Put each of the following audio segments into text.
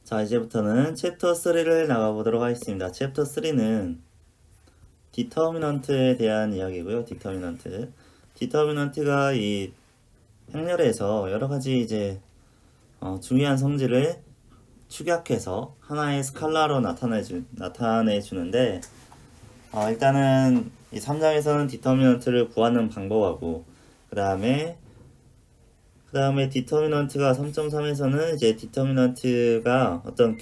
자, 이제부터는 챕터 3를 나가보도록 하겠습니다. 챕터 3는 디터미넌트에 대한 이야기고요. 디터미넌트가 이 행렬에서 여러 가지 이제 중요한 성질을 축약해서 하나의 스칼라로 나타내 주는데, 일단은 이 3장에서는 디터미넌트를 구하는 방법하고, 그 다음에 디터미넌트가 3.3에서는 이제 디터미넌트가 어떤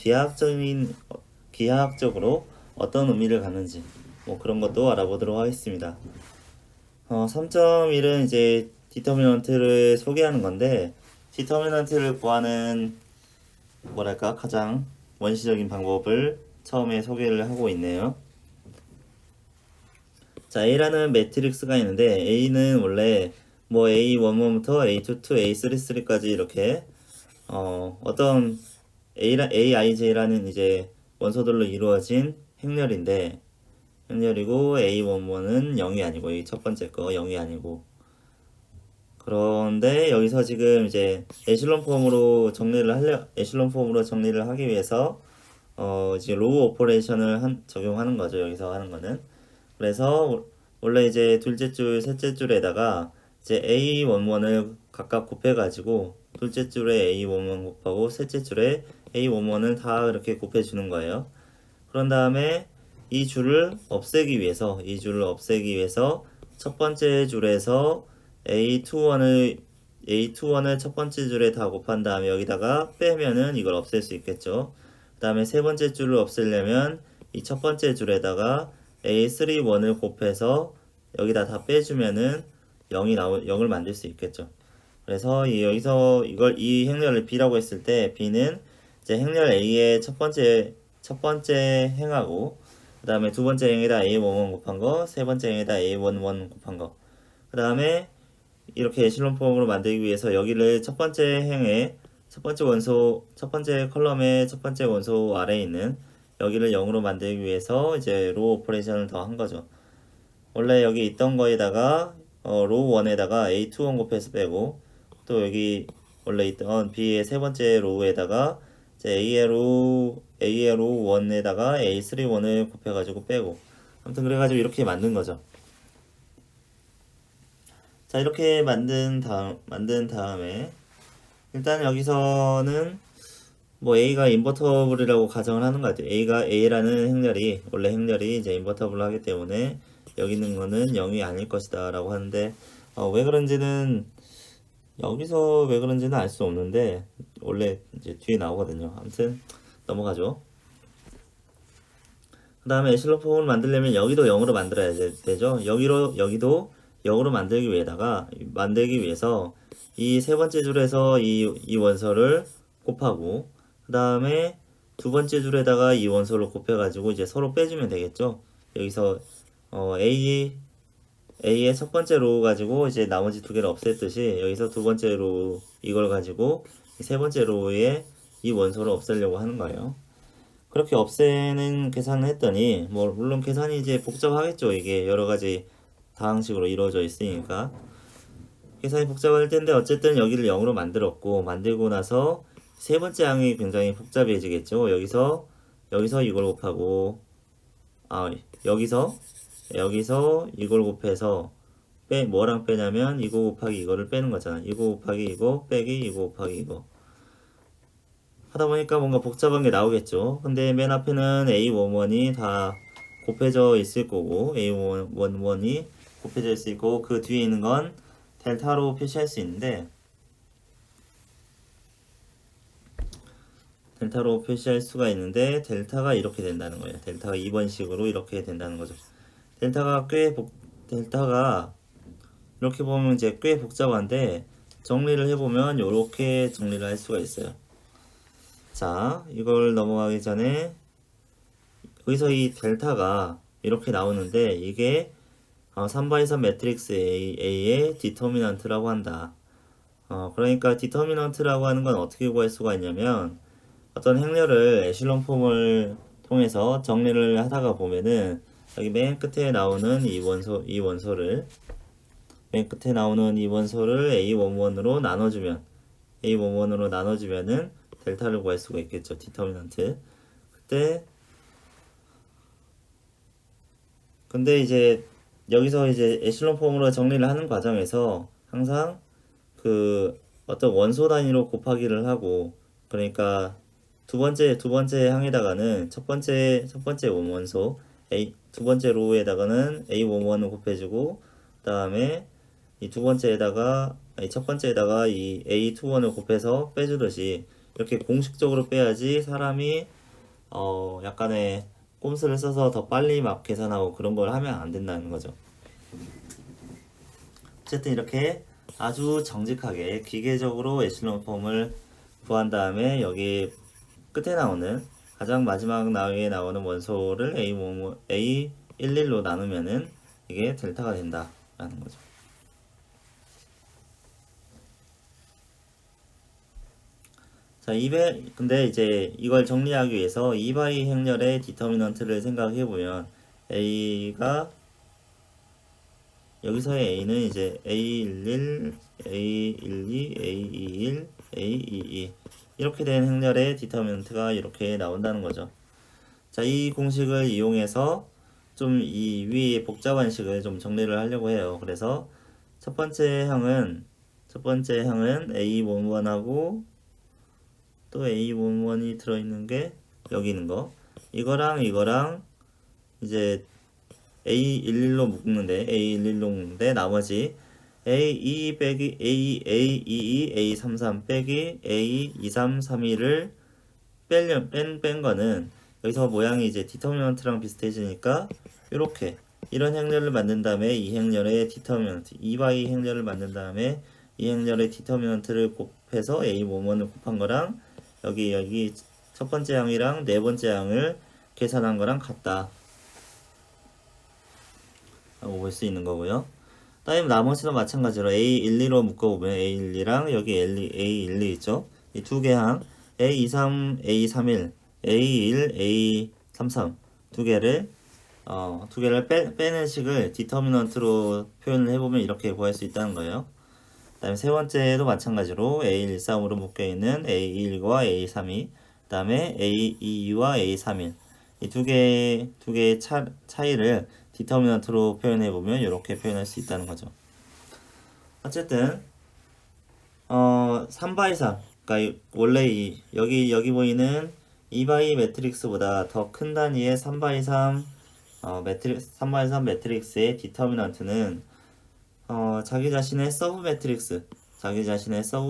기하학적으로 어떤 의미를 갖는지 뭐 그런 것도 알아보도록 하겠습니다. 3.1은 이제 디터미넌트를 소개하는 건데, 디터미넌트를 구하는 뭐랄까 가장 원시적인 방법을 처음에 소개를 하고 있네요. 자, A라는 매트릭스가 있는데, A는 원래 뭐 A11부터 A22, A33까지 이렇게 어떤 AIJ라는 이제 원소들로 이루어진 행렬이고, A11은 0이 아니고, 이 첫 번째 거 0이 아니고. 그런데 여기서 지금 이제 에슬론 폼으로 정리를 하기 위해서 이제 로우 오퍼레이션을 적용하는 거죠. 여기서 하는 거는. 그래서 원래 이제 둘째 줄, 셋째 줄에다가 이제 A11을 각각 곱해가지고 둘째 줄에 A11 곱하고 셋째 줄에 A11을 다 이렇게 곱해주는 거예요. 그런 다음에 이 줄을 없애기 위해서 첫 번째 줄에서 A21을 첫 번째 줄에 다 곱한 다음에 여기다가 빼면은 이걸 없앨 수 있겠죠. 그 다음에 세 번째 줄을 없애려면 이 첫 번째 줄에다가 A31을 곱해서 여기다 다 빼주면은 0을 만들 수 있겠죠. 그래서 여기서 이 행렬을 B라고 했을 때 B는 이제 행렬 A의 첫 번째 행하고, 그 다음에 두 번째 행에다 A11 곱한 거, 세 번째 행에다 A11 곱한 거, 그 다음에 이렇게 에실론 폼으로 만들기 위해서 여기를 첫 번째 행에 첫 번째 컬럼의 첫 번째 원소 아래에 있는 여기를 0으로 만들기 위해서 이제 로우 오퍼레이션을 더 한 거죠. 원래 여기 있던 거에다가 로우 1에다가 A21 곱해서 빼고, 또 여기 원래 있던 B의 세 번째 로우에다가 이제 A의 로우 1에다가 A31을 곱해가지고 빼고, 아무튼 그래가지고 이렇게 만든 거죠. 자, 이렇게 만든 다음에 일단 여기서는 뭐 A가 인버터블이라고 가정을 하는 것 같아요. A라는 원래 행렬이 이제 인버터블 하기 때문에 여기 있는 거는 0이 아닐 것이다 라고 하는데, 여기서 왜 그런지는 알 수 없는데 원래 이제 뒤에 나오거든요. 아무튼 넘어가죠. 그 다음에 에슬론 폼을 만들려면 여기도 0으로 만들어야 되죠. 여기도 0으로 만들기 위해서 이 세 번째 줄에서 이 원소를 곱하고, 그 다음에 두 번째 줄에다가 이 원소를 곱해가지고 이제 서로 빼주면 되겠죠. 여기서 A의 첫 번째 로우 가지고 이제 나머지 두 개를 없앴듯이 여기서 두 번째 로우 이걸 가지고 세 번째 로우에 이 원소를 없애려고 하는 거예요. 그렇게 없애는 계산을 했더니, 뭐 물론 계산이 이제 복잡하겠죠. 이게 여러 가지 다항식으로 이루어져 있으니까 계산이 복잡할 텐데, 어쨌든 여기를 0으로 만들고 나서 세 번째 항이 굉장히 복잡해지겠죠. 여기서 이걸 곱하고, 여기서 이걸 곱해서 뭐랑 빼냐면 이거 곱하기 이거를 빼는 거잖아. 이거 곱하기 이거 빼기 이거 곱하기 이거 하다 보니까 뭔가 복잡한 게 나오겠죠. 근데 맨 앞에는 A11이 다 곱해져 있을 거고, A11이 곱해져 있을 거고, 그 뒤에 있는 건 델타로 표시할 수 있는데, 델타가 이렇게 된다는 거예요. 델타가 2번식으로 이렇게 된다는 거죠. 델타가 이렇게 보면 이제 꽤 복잡한데, 정리를 해보면 이렇게 정리를 할 수가 있어요. 자, 이걸 넘어가기 전에 여기서 이 델타가 이렇게 나오는데, 이게 3x3 매트릭스 A의 디터미넌트라고 한다. 그러니까 디터미넌트라고 하는 건 어떻게 구할 수가 있냐면, 어떤 행렬을 에실론 폼을 통해서 정리를 하다가 보면은 여기 맨 끝에 나오는 이 원소를 A11으로 나눠주면은 델타를 구할 수가 있겠죠. 디터미넌트. 그때 근데 이제 여기서 이제 에슬론 폼으로 정리를 하는 과정에서 항상 그 어떤 원소 단위로 곱하기를 하고, 그러니까 두 번째 항에다가는 첫 번째 원소 A, 두 번째 로우에다가는 A11을 곱해주고, 그다음에 이 두 번째에다가 아니 첫 번째에다가 이 A21을 곱해서 빼주듯이 이렇게 공식적으로 빼야지 사람이 약간의 꼼수를 써서 더 빨리 막 계산하고 그런 걸 하면 안 된다는 거죠. 어쨌든 이렇게 아주 정직하게 기계적으로 에슬론 폼을 구한 다음에 여기 끝에 나오는 가장 마지막 나위에 나오는 원소를 A11로 나누면은 이게 델타가 된다라는 거죠. 자, 근데 이제 이걸 정리하기 위해서 이바이 행렬의 디터미넌트를 생각해 보면 A가 여기서의 A는 이제 A11, A12, A21, A22 이렇게 된 행렬의 디터미넌트가 이렇게 나온다는 거죠. 자, 이 공식을 이용해서 좀 이 위의 복잡한 식을 좀 정리를 하려고 해요. 그래서 첫 번째 항은 A11하고 또 A11이 들어있는 게 여기 있는 거, 이거랑 이제 A11로 묶는데 나머지 A2 빼기 A22, A33 빼기 A2332를 뺀 거는 여기서 모양이 이제 디터미넌트랑 비슷해지니까 이렇게 이런 행렬을 만든 다음에 이 행렬의 디터미넌트 2바이 행렬을 만든 다음에 이 행렬의 디터미넌트를 곱해서 A11을 곱한 거랑 여기 첫 번째 항이랑 네 번째 항을 계산한 거랑 같다 라고 볼 수 있는 거고요. 다음 나머지도 마찬가지로 A12로 묶어보면 A12랑 여기 A12 있죠. 이 두 개 항 A23, A31, A1, A33 두 개를 빼는 식을 디터미넌트로 표현을 해보면 이렇게 구할 수 있다는 거예요. 그 다음에 세 번째도 마찬가지로 A13으로 묶여있는 A21과 A32, 그 다음에 A22와 A31 이 두 개의 차이를 디터미넌트로 표현해보면 이렇게 표현할 수 있다는 거죠. 어쨌든 3x3 그러니까 원래 여기 보이는 2x 매트릭스보다 더 큰 단위의 3x3 3x3 매트릭스의 디터미넌트는 자기 자신의 서브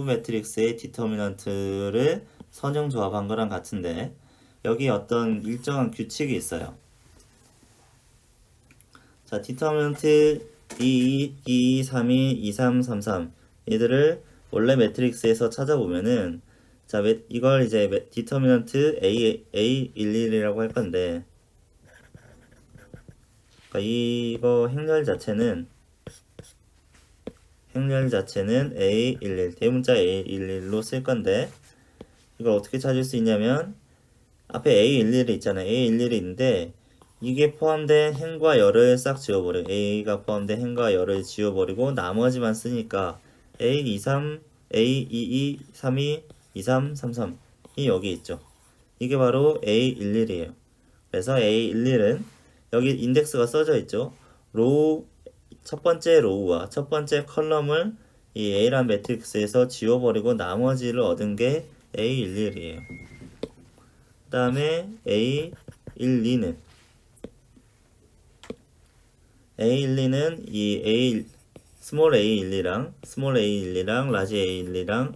매트릭스의 디터미넌트를 선형 조합한 거랑 같은데 여기 어떤 일정한 규칙이 있어요. 자, 디터미넌트 2, 3, 2, 3, 3, 3 얘들을 원래 매트릭스에서 찾아보면은 자, 이걸 이제 디터미넌트 A11이라고 할 건데 그러니까 이거 행렬 자체는 A11 대문자 A11로 쓸 건데 이걸 어떻게 찾을 수 있냐면 앞에 A11이 있잖아요. A11이 있는데 이게 포함된 행과 열을 싹 지워버려요. A가 포함된 행과 열을 지워버리고 나머지만 쓰니까 A23, A22, 32, 23, 33이 여기 있죠. 이게 바로 A11이에요. 그래서 A11은 여기 인덱스가 써져 있죠. 첫 번째 로우와 첫 번째 컬럼을 이 A란 매트릭스에서 지워버리고 나머지를 얻은 게 A11이에요. 그 다음에 A12는 이 스몰 A12랑 라지 A12랑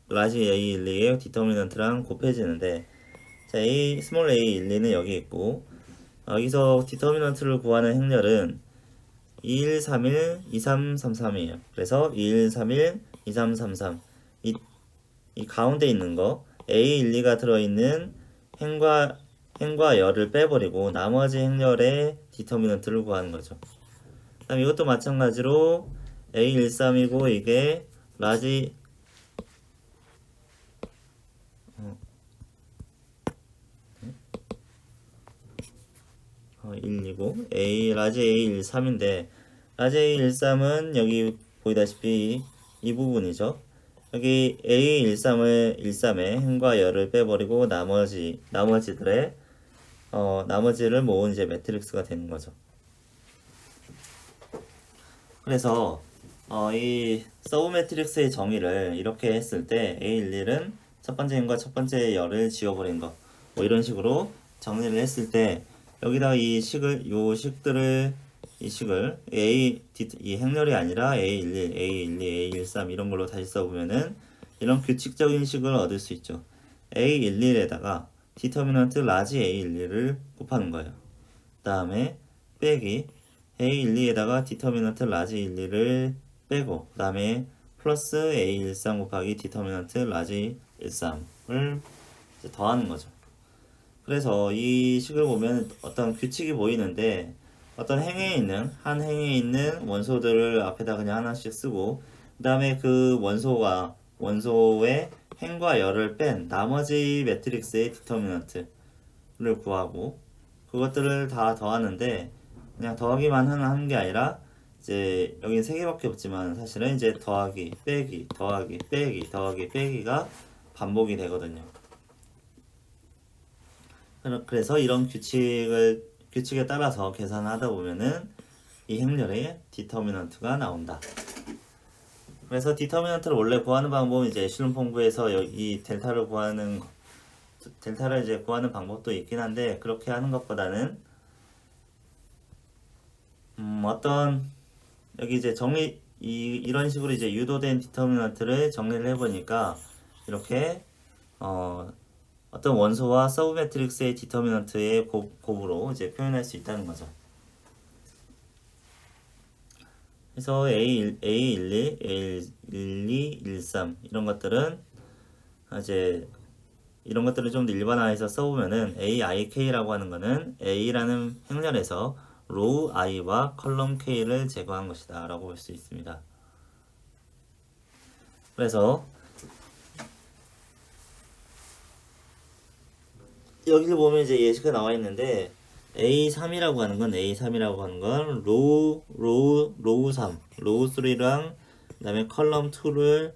라지 A12의 디터미넌트랑 곱해지는데 자, 스몰 A12는 여기 있고 여기서 디터미넌트를 구하는 행렬은 2131, 2333이에요. 그래서 2131, 2333 이 가운데 있는 거 A12가 들어있는 행과 열을 빼버리고 나머지 행렬의 디터미넌트를 구하는 거죠. 그 다음 이것도 마찬가지로 A13이고 이게 라지 1이고 라지 A13인데 라지 A13은 여기 보이다시피 이 부분이죠. 여기 A13의 행과 열을 빼버리고 나머지들의 나머지를 모은 이제 매트릭스가 되는 거죠. 그래서 이 서브 매트릭스의 정의를 이렇게 했을 때 A11은 첫 번째 행과 첫 번째 열을 지워버린 거, 뭐 이런 식으로 정리를 했을 때 여기다 이 식을 이 행렬이 아니라 A11, A12, A13 이런 걸로 다시 써보면은 이런 규칙적인 식을 얻을 수 있죠. A11에다가 디터미넌트 라지 A12를 곱하는 거예요. 그 다음에 빼기 A12에다가 디터미넌트 라지 12를 빼고 그 다음에 플러스 A13 곱하기 디터미넌트 라지 13을 더하는 거죠. 그래서 이 식을 보면 어떤 규칙이 보이는데 어떤 한 행에 있는 원소들을 앞에다 그냥 하나씩 쓰고 그 다음에 그 원소의 행과 열을 뺀 나머지 매트릭스의 디터미넌트를 구하고 그것들을 다 더하는데 그냥 더하기만 하는 게 아니라 이제 여기 세 개밖에 없지만 사실은 이제 더하기, 빼기, 더하기, 빼기, 더하기, 빼기가 반복이 되거든요. 그래서 이런 규칙에 따라서 계산하다 보면은 이 행렬의 디터미넌트가 나온다. 그래서 디터미넌트를 원래 구하는 방법은 이제 에슐론 폼구에서 이 델타를 이제 구하는 방법도 있긴 한데 그렇게 하는 것보다는 어떤 여기 이제 이런 식으로 이제 유도된 디터미넌트를 정리를 해보니까 이렇게 어떤 원소와 서브 매트릭스의 디터미넌트의 곱으로 이제 표현할 수 있다는 거죠. 그래서 A12, A12, 13 이런 것들은 이제 이런 것들을 좀 더 일반화해서 써보면은 AIK라고 하는 거는 A라는 행렬에서 로우 i와 컬럼 k를 제거한 것이다 라고 볼 수 있습니다. 그래서 여기를 보면 이제 예시가 나와 있는데 A3이라고 하는 건 로우 3, 로우 3랑 그다음에 컬럼 2를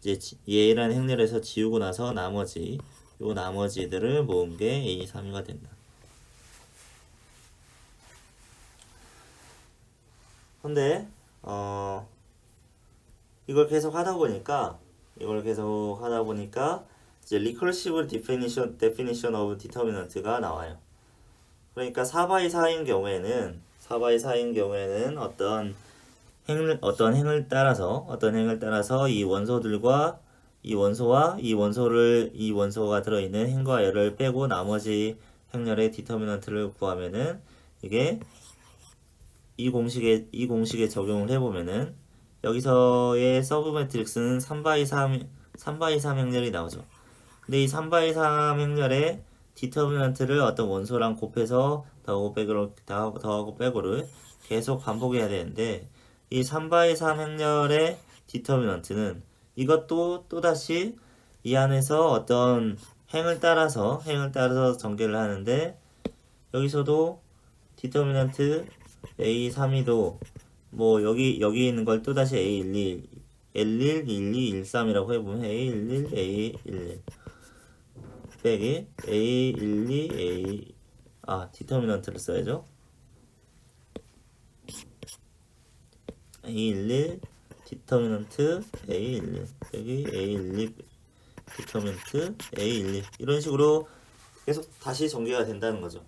이제 얘라는 행렬에서 지우고 나서 나머지들을 모은 게 A3가 된다. 근데 이걸 계속 하다 보니까 이제 recursive definition of determinant가 나와요. 그러니까 4x4인 경우에는 어떤 행을 따라서 이 원소와 이 원소가 들어있는 행과 열을 빼고 나머지 행렬의 디터미넌트를 구하면은 이게 이 공식에 적용을 해보면은 여기서의 서브 매트릭스는 3x3 행렬이 나오죠. 근데 이 3x3 행렬의 디터미넌트를 어떤 원소랑 곱해서 더하고 빼고를 계속 반복해야 되는데 이 3x3 행렬의 디터미넌트는 이것도 또다시 이 안에서 어떤 행을 따라서 전개를 하는데 여기서도 디터미넌트 A3이도 뭐 여기 있는 걸 또다시 A11, 12, 13이라고 해보면 A11, A11 빼기 A12, 디터미넌트를 써야죠. A11 디터미넌트 A11 빼기 A12 디터미넌트 A12 이런 식으로 계속 다시 전개가 된다는 거죠.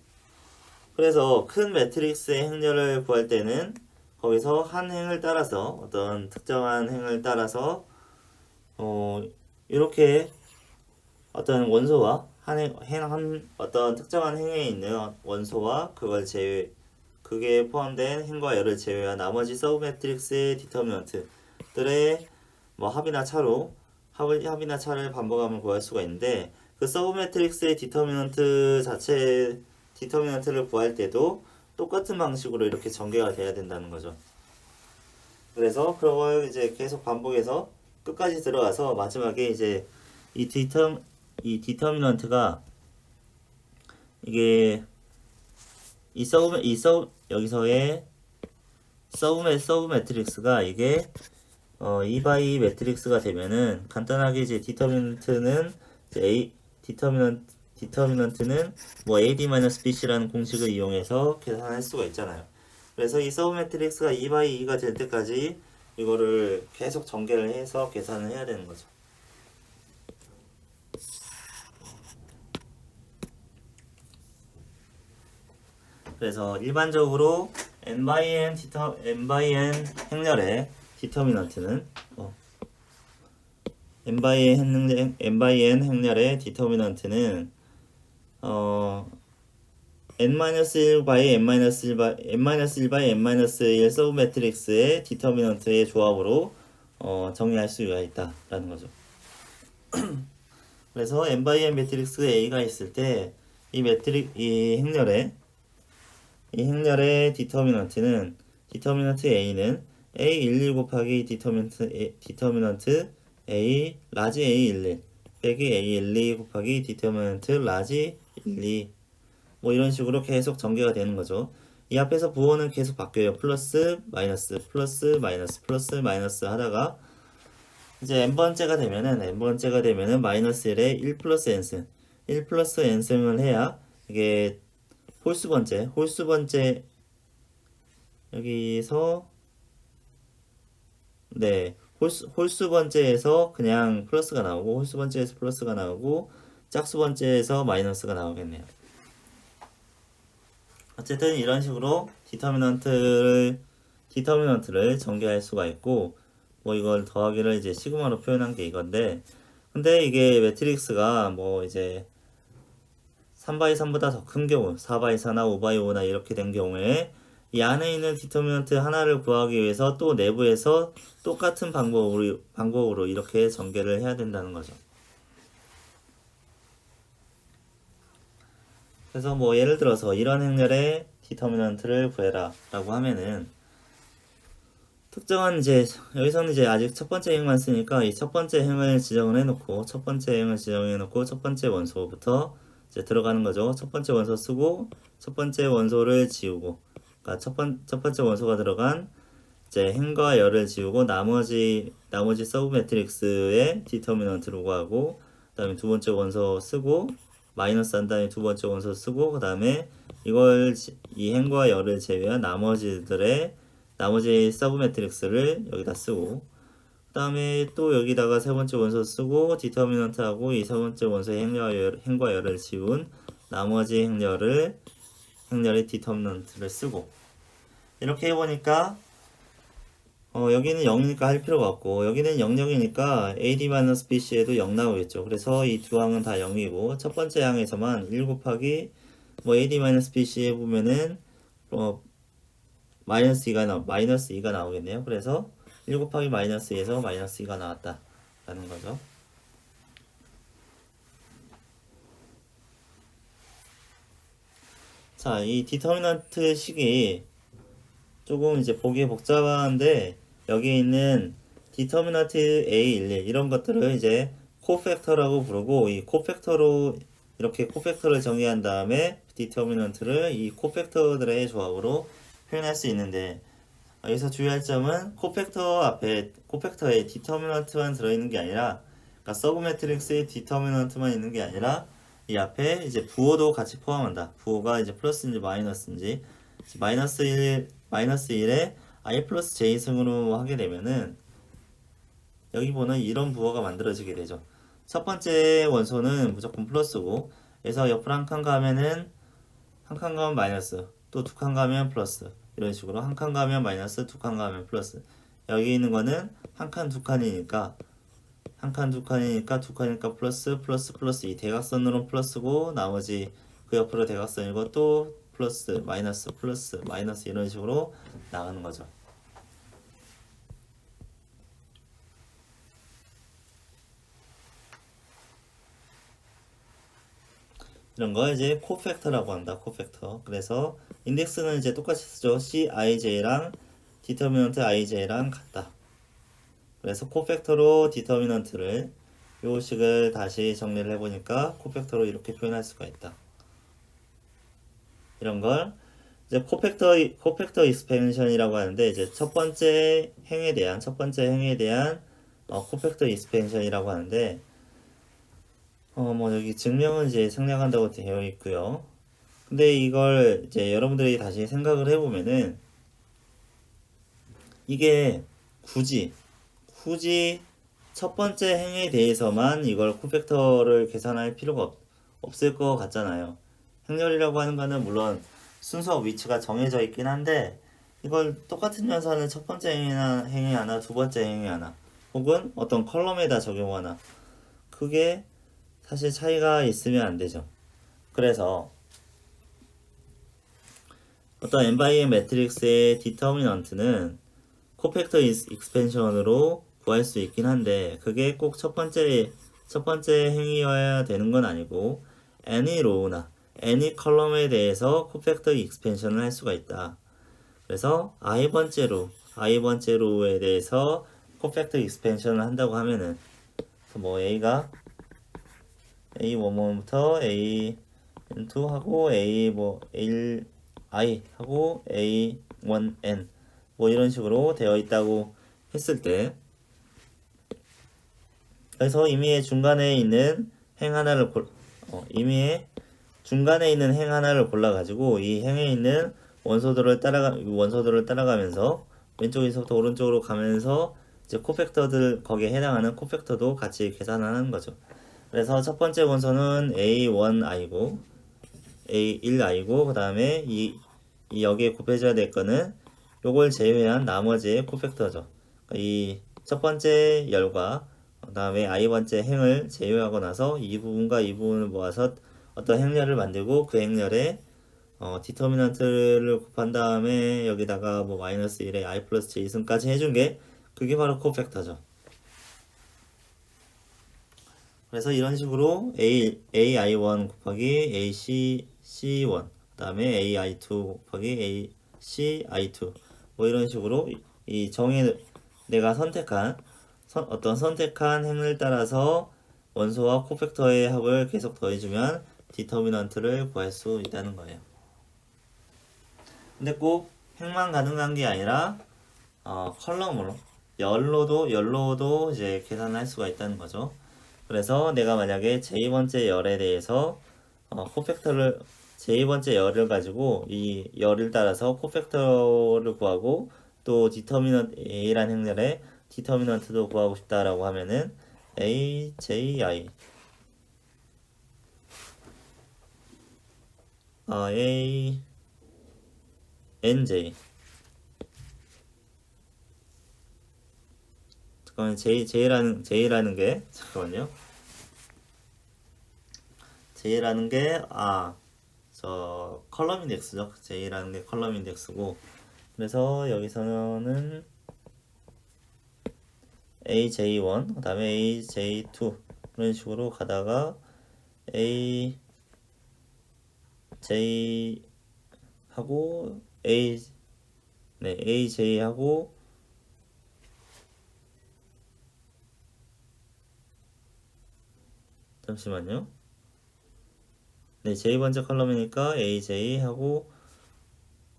그래서 큰 매트릭스의 행렬을 구할 때는 거기서 한 행을 따라서 어떤 특정한 행을 따라서 이렇게 어떤 원소와 어떤 특정한 행에 있는 원소와 그게 포함된 행과 열을 제외한 나머지 서브 매트릭스의 디터미넌트들의 뭐 합이나 차를 반복하면 구할 수가 있는데 그 서브 매트릭스의 디터미넌트를 구할 때도 똑같은 방식으로 이렇게 전개가 돼야 된다는 거죠. 그래서 그걸 이제 계속 반복해서 끝까지 들어가서 마지막에 이제 이 디터미넌트가 이게 여기서의 서브 매트릭스가 이게 2 매트릭스가 되면은 간단하게 이제 디터미넌트는 이제 디터미넌트는 뭐 AD-BC라는 공식을 이용해서 계산할 수가 있잖아요. 그래서 이 서브 매트릭스가 2 될 때까지 이거를 계속 전개를 해서 계산을 해야 되는 거죠. 그래서 일반적으로 n/n 행렬의 디터미넌트는 n/n 행렬의 디터미넌트는 n-1 by n-1 by n-1 서브 매트릭스의 디터미넌트의 조합으로 정리할 수가 있다라는 거죠. 그래서 n/n 매트릭스 A가 있을 때 이 행렬의 디터미넌트 A는 A11 곱하기 디터미넌트 A 라지 A11 빼기 A12 곱하기 디터미넌트 라지 12 뭐 이런 식으로 계속 전개가 되는 거죠. 이 앞에서 부호는 계속 바뀌어요. 플러스 마이너스 플러스 마이너스 플러스 마이너스 하다가 이제 n번째가 되면은 마이너스 1에 1 플러스 n승을 해야 이게 홀수 번째 여기서 네 홀수 번째에서 그냥 플러스가 나오고 홀수 번째에서 플러스가 나오고 짝수 번째에서 마이너스가 나오겠네요. 어쨌든 이런 식으로 디터미넌트를 전개할 수가 있고 뭐 이걸 더하기를 이제 시그마로 표현한 게 이건데 근데 이게 매트릭스가 뭐 이제 3/3보다 더 큰 경우 4/4나 5/5나 이렇게 된 경우에 이 안에 있는 디터미넌트 하나를 구하기 위해서 또 내부에서 똑같은 방법으로 이렇게 전개를 해야 된다는 거죠. 그래서 뭐 예를 들어서 이런 행렬의 디터미넌트를 구해라 라고 하면은 특정한 이제 여기서는 이제 아직 첫 번째 행만 쓰니까 이 첫 번째 행을 지정을 해놓고 첫 번째 원소부터 이제 들어가는 거죠. 첫 번째 원소 쓰고 첫 번째 원소를 지우고 그러니까 첫 번째 원소가 들어간 이제 행과 열을 지우고 나머지 서브 매트릭스의 디터미넌트로 구하고 그다음에 두 번째 원소 쓰고 마이너스 한 다음에 두 번째 원소 쓰고 그 다음에 이 행과 열을 제외한 나머지 서브 매트릭스를 여기다 쓰고 그 다음에 또 여기다가 세 번째 원소 쓰고 디터미넌트하고 이 세 번째 원소의 행과 열을 지운 나머지 행렬의 디터미넌트를 쓰고 이렇게 해보니까 여기는 0이니까 할 필요가 없고 여기는 0이니까 AD-BC에도 0 나오겠죠. 그래서 이 두 항은 다 0이고 첫 번째 항에서만 1 곱하기 뭐 AD-BC 해보면은 마이너스 2가 나오겠네요. 그래서 1 곱하기 마이너스 2에서 마이너스 2가 나왔다 라는 거죠. 자, 이 디터미넌트 식이 조금 이제 보기 복잡한데 여기 있는 디터미넌트 A11 이런 것들을 이제 코팩터라고 부르고 이 코팩터로 이렇게 코팩터를 정의한 다음에 디터미넌트를 이 코팩터들의 조합으로 표현할 수 있는데 여기서 주의할 점은 코팩터에 디터미넌트만 들어있는 게 아니라 그러니까 서브 매트릭스에 디터미넌트만 있는 게 아니라 이 앞에 이제 부호도 같이 포함한다. 부호가 이제 플러스인지 마이너스인지 마이너스 1에 i 플러스 j승으로 하게 되면은 여기 보는 이런 부호가 만들어지게 되죠. 첫 번째 원소는 무조건 플러스고 그래서 옆으로 한 칸 가면은 한 칸 가면 마이너스 또 두 칸 가면 플러스 이런 식으로 한 칸 가면 마이너스 두 칸 가면 플러스 여기 있는 거는 한 칸 두 칸이니까 두 칸이니까 플러스 이 대각선으로 플러스고 나머지 그 옆으로 대각선이고 또 플러스 마이너스 이런 식으로 나가는 거죠. 이런 거 이제 코팩터라고 한다. 코팩터. 그래서 인덱스는 이제 똑같이 쓰죠. CIJ랑 디터미넌트 IJ랑 같다. 그래서 코팩터로 디터미넌트를 요 식을 다시 정리를 해보니까 코팩터로 이렇게 표현할 수가 있다. 이런 걸 이제 코팩터 익스펜션이라고 하는데 이제 첫 번째 행에 대한 코팩터 익스펜션이라고 하는데 뭐 여기 증명은 이제 생략한다고 되어 있고요. 근데 이걸 이제 여러분들이 다시 생각을 해보면은 이게 굳이 첫 번째 행에 대해서만 이걸 코팩터를 계산할 필요가 없을 것 같잖아요. 행렬이라고 하는 거는 물론 순서 위치가 정해져 있긴 한데 이걸 똑같은 연산을 첫 번째 행에 하나, 두 번째 행에 하나 혹은 어떤 컬럼에다 적용하나 그게 사실 차이가 있으면 안 되죠. 그래서 어떤 n바이의 매트릭스의 디터미넌트는 코팩터 익스펜션으로 구할 수 있긴 한데 그게 꼭 첫 번째 행위여야 되는 건 아니고 any row나 any 컬럼에 대해서 코팩터 익스펜션을 할 수가 있다. 그래서 i 번째 로우에 대해서 코팩터 익스펜션을 한다고 하면은 뭐 a가 a11부터 a2 하고 i 하고 a1n 뭐 이런 식으로 되어 있다고 했을 때 그래서 임의의 중간에 있는 행 하나를 골라 가지고 이 행에 있는 원소들을 따라가면서 왼쪽에서부터 오른쪽으로 가면서 이제 코팩터들 거기에 해당하는 코팩터도 같이 계산하는 거죠. 그래서 첫 번째 원소는 A1i고 A1i고 그다음에 이 여기에 곱해줘야 될 거는 요걸 제외한 나머지의 코팩터죠. 그러니까 이 첫 번째 열과 그다음에 i 번째 행을 제외하고 나서 이 부분과 이 부분을 모아서 어떤 행렬을 만들고 그 행렬에 디터미넌트를 곱한 다음에 여기다가 뭐 마이너스 1에 i 플러스 j승까지 해준 게 그게 바로 코팩터죠. 그래서 이런 식으로 ai1 곱하기 ac1 그 다음에 ai2 곱하기 acI2 뭐 이런 식으로 내가 어떤 선택한 행을 따라서 원소와 코팩터의 합을 계속 더해주면 디터미넌트를 구할 수 있다는 거예요. 근데 꼭 행만 가능한 게 아니라 컬럼으로 열로도 이제 계산을 할 수가 있다는 거죠. 그래서 내가 만약에 제2번째 열에 대해서 제2번째 열을 가지고 이 열을 따라서 코팩터를 구하고 또 디터미넌트 A라는 행렬에 디터미넌트도 구하고 싶다라고 하면은 AJI ANJ 잠깐만 J라는 게 잠깐만요. J라는 게 저 컬럼 인덱스죠. J라는 게 컬럼 인덱스고 그래서 여기서는 AJ1 그 다음에 AJ2 그런 식으로 가다가 AJ 하고 AJ 하고 잠시만요. 네, J번째 컬럼이니까 AJ 하고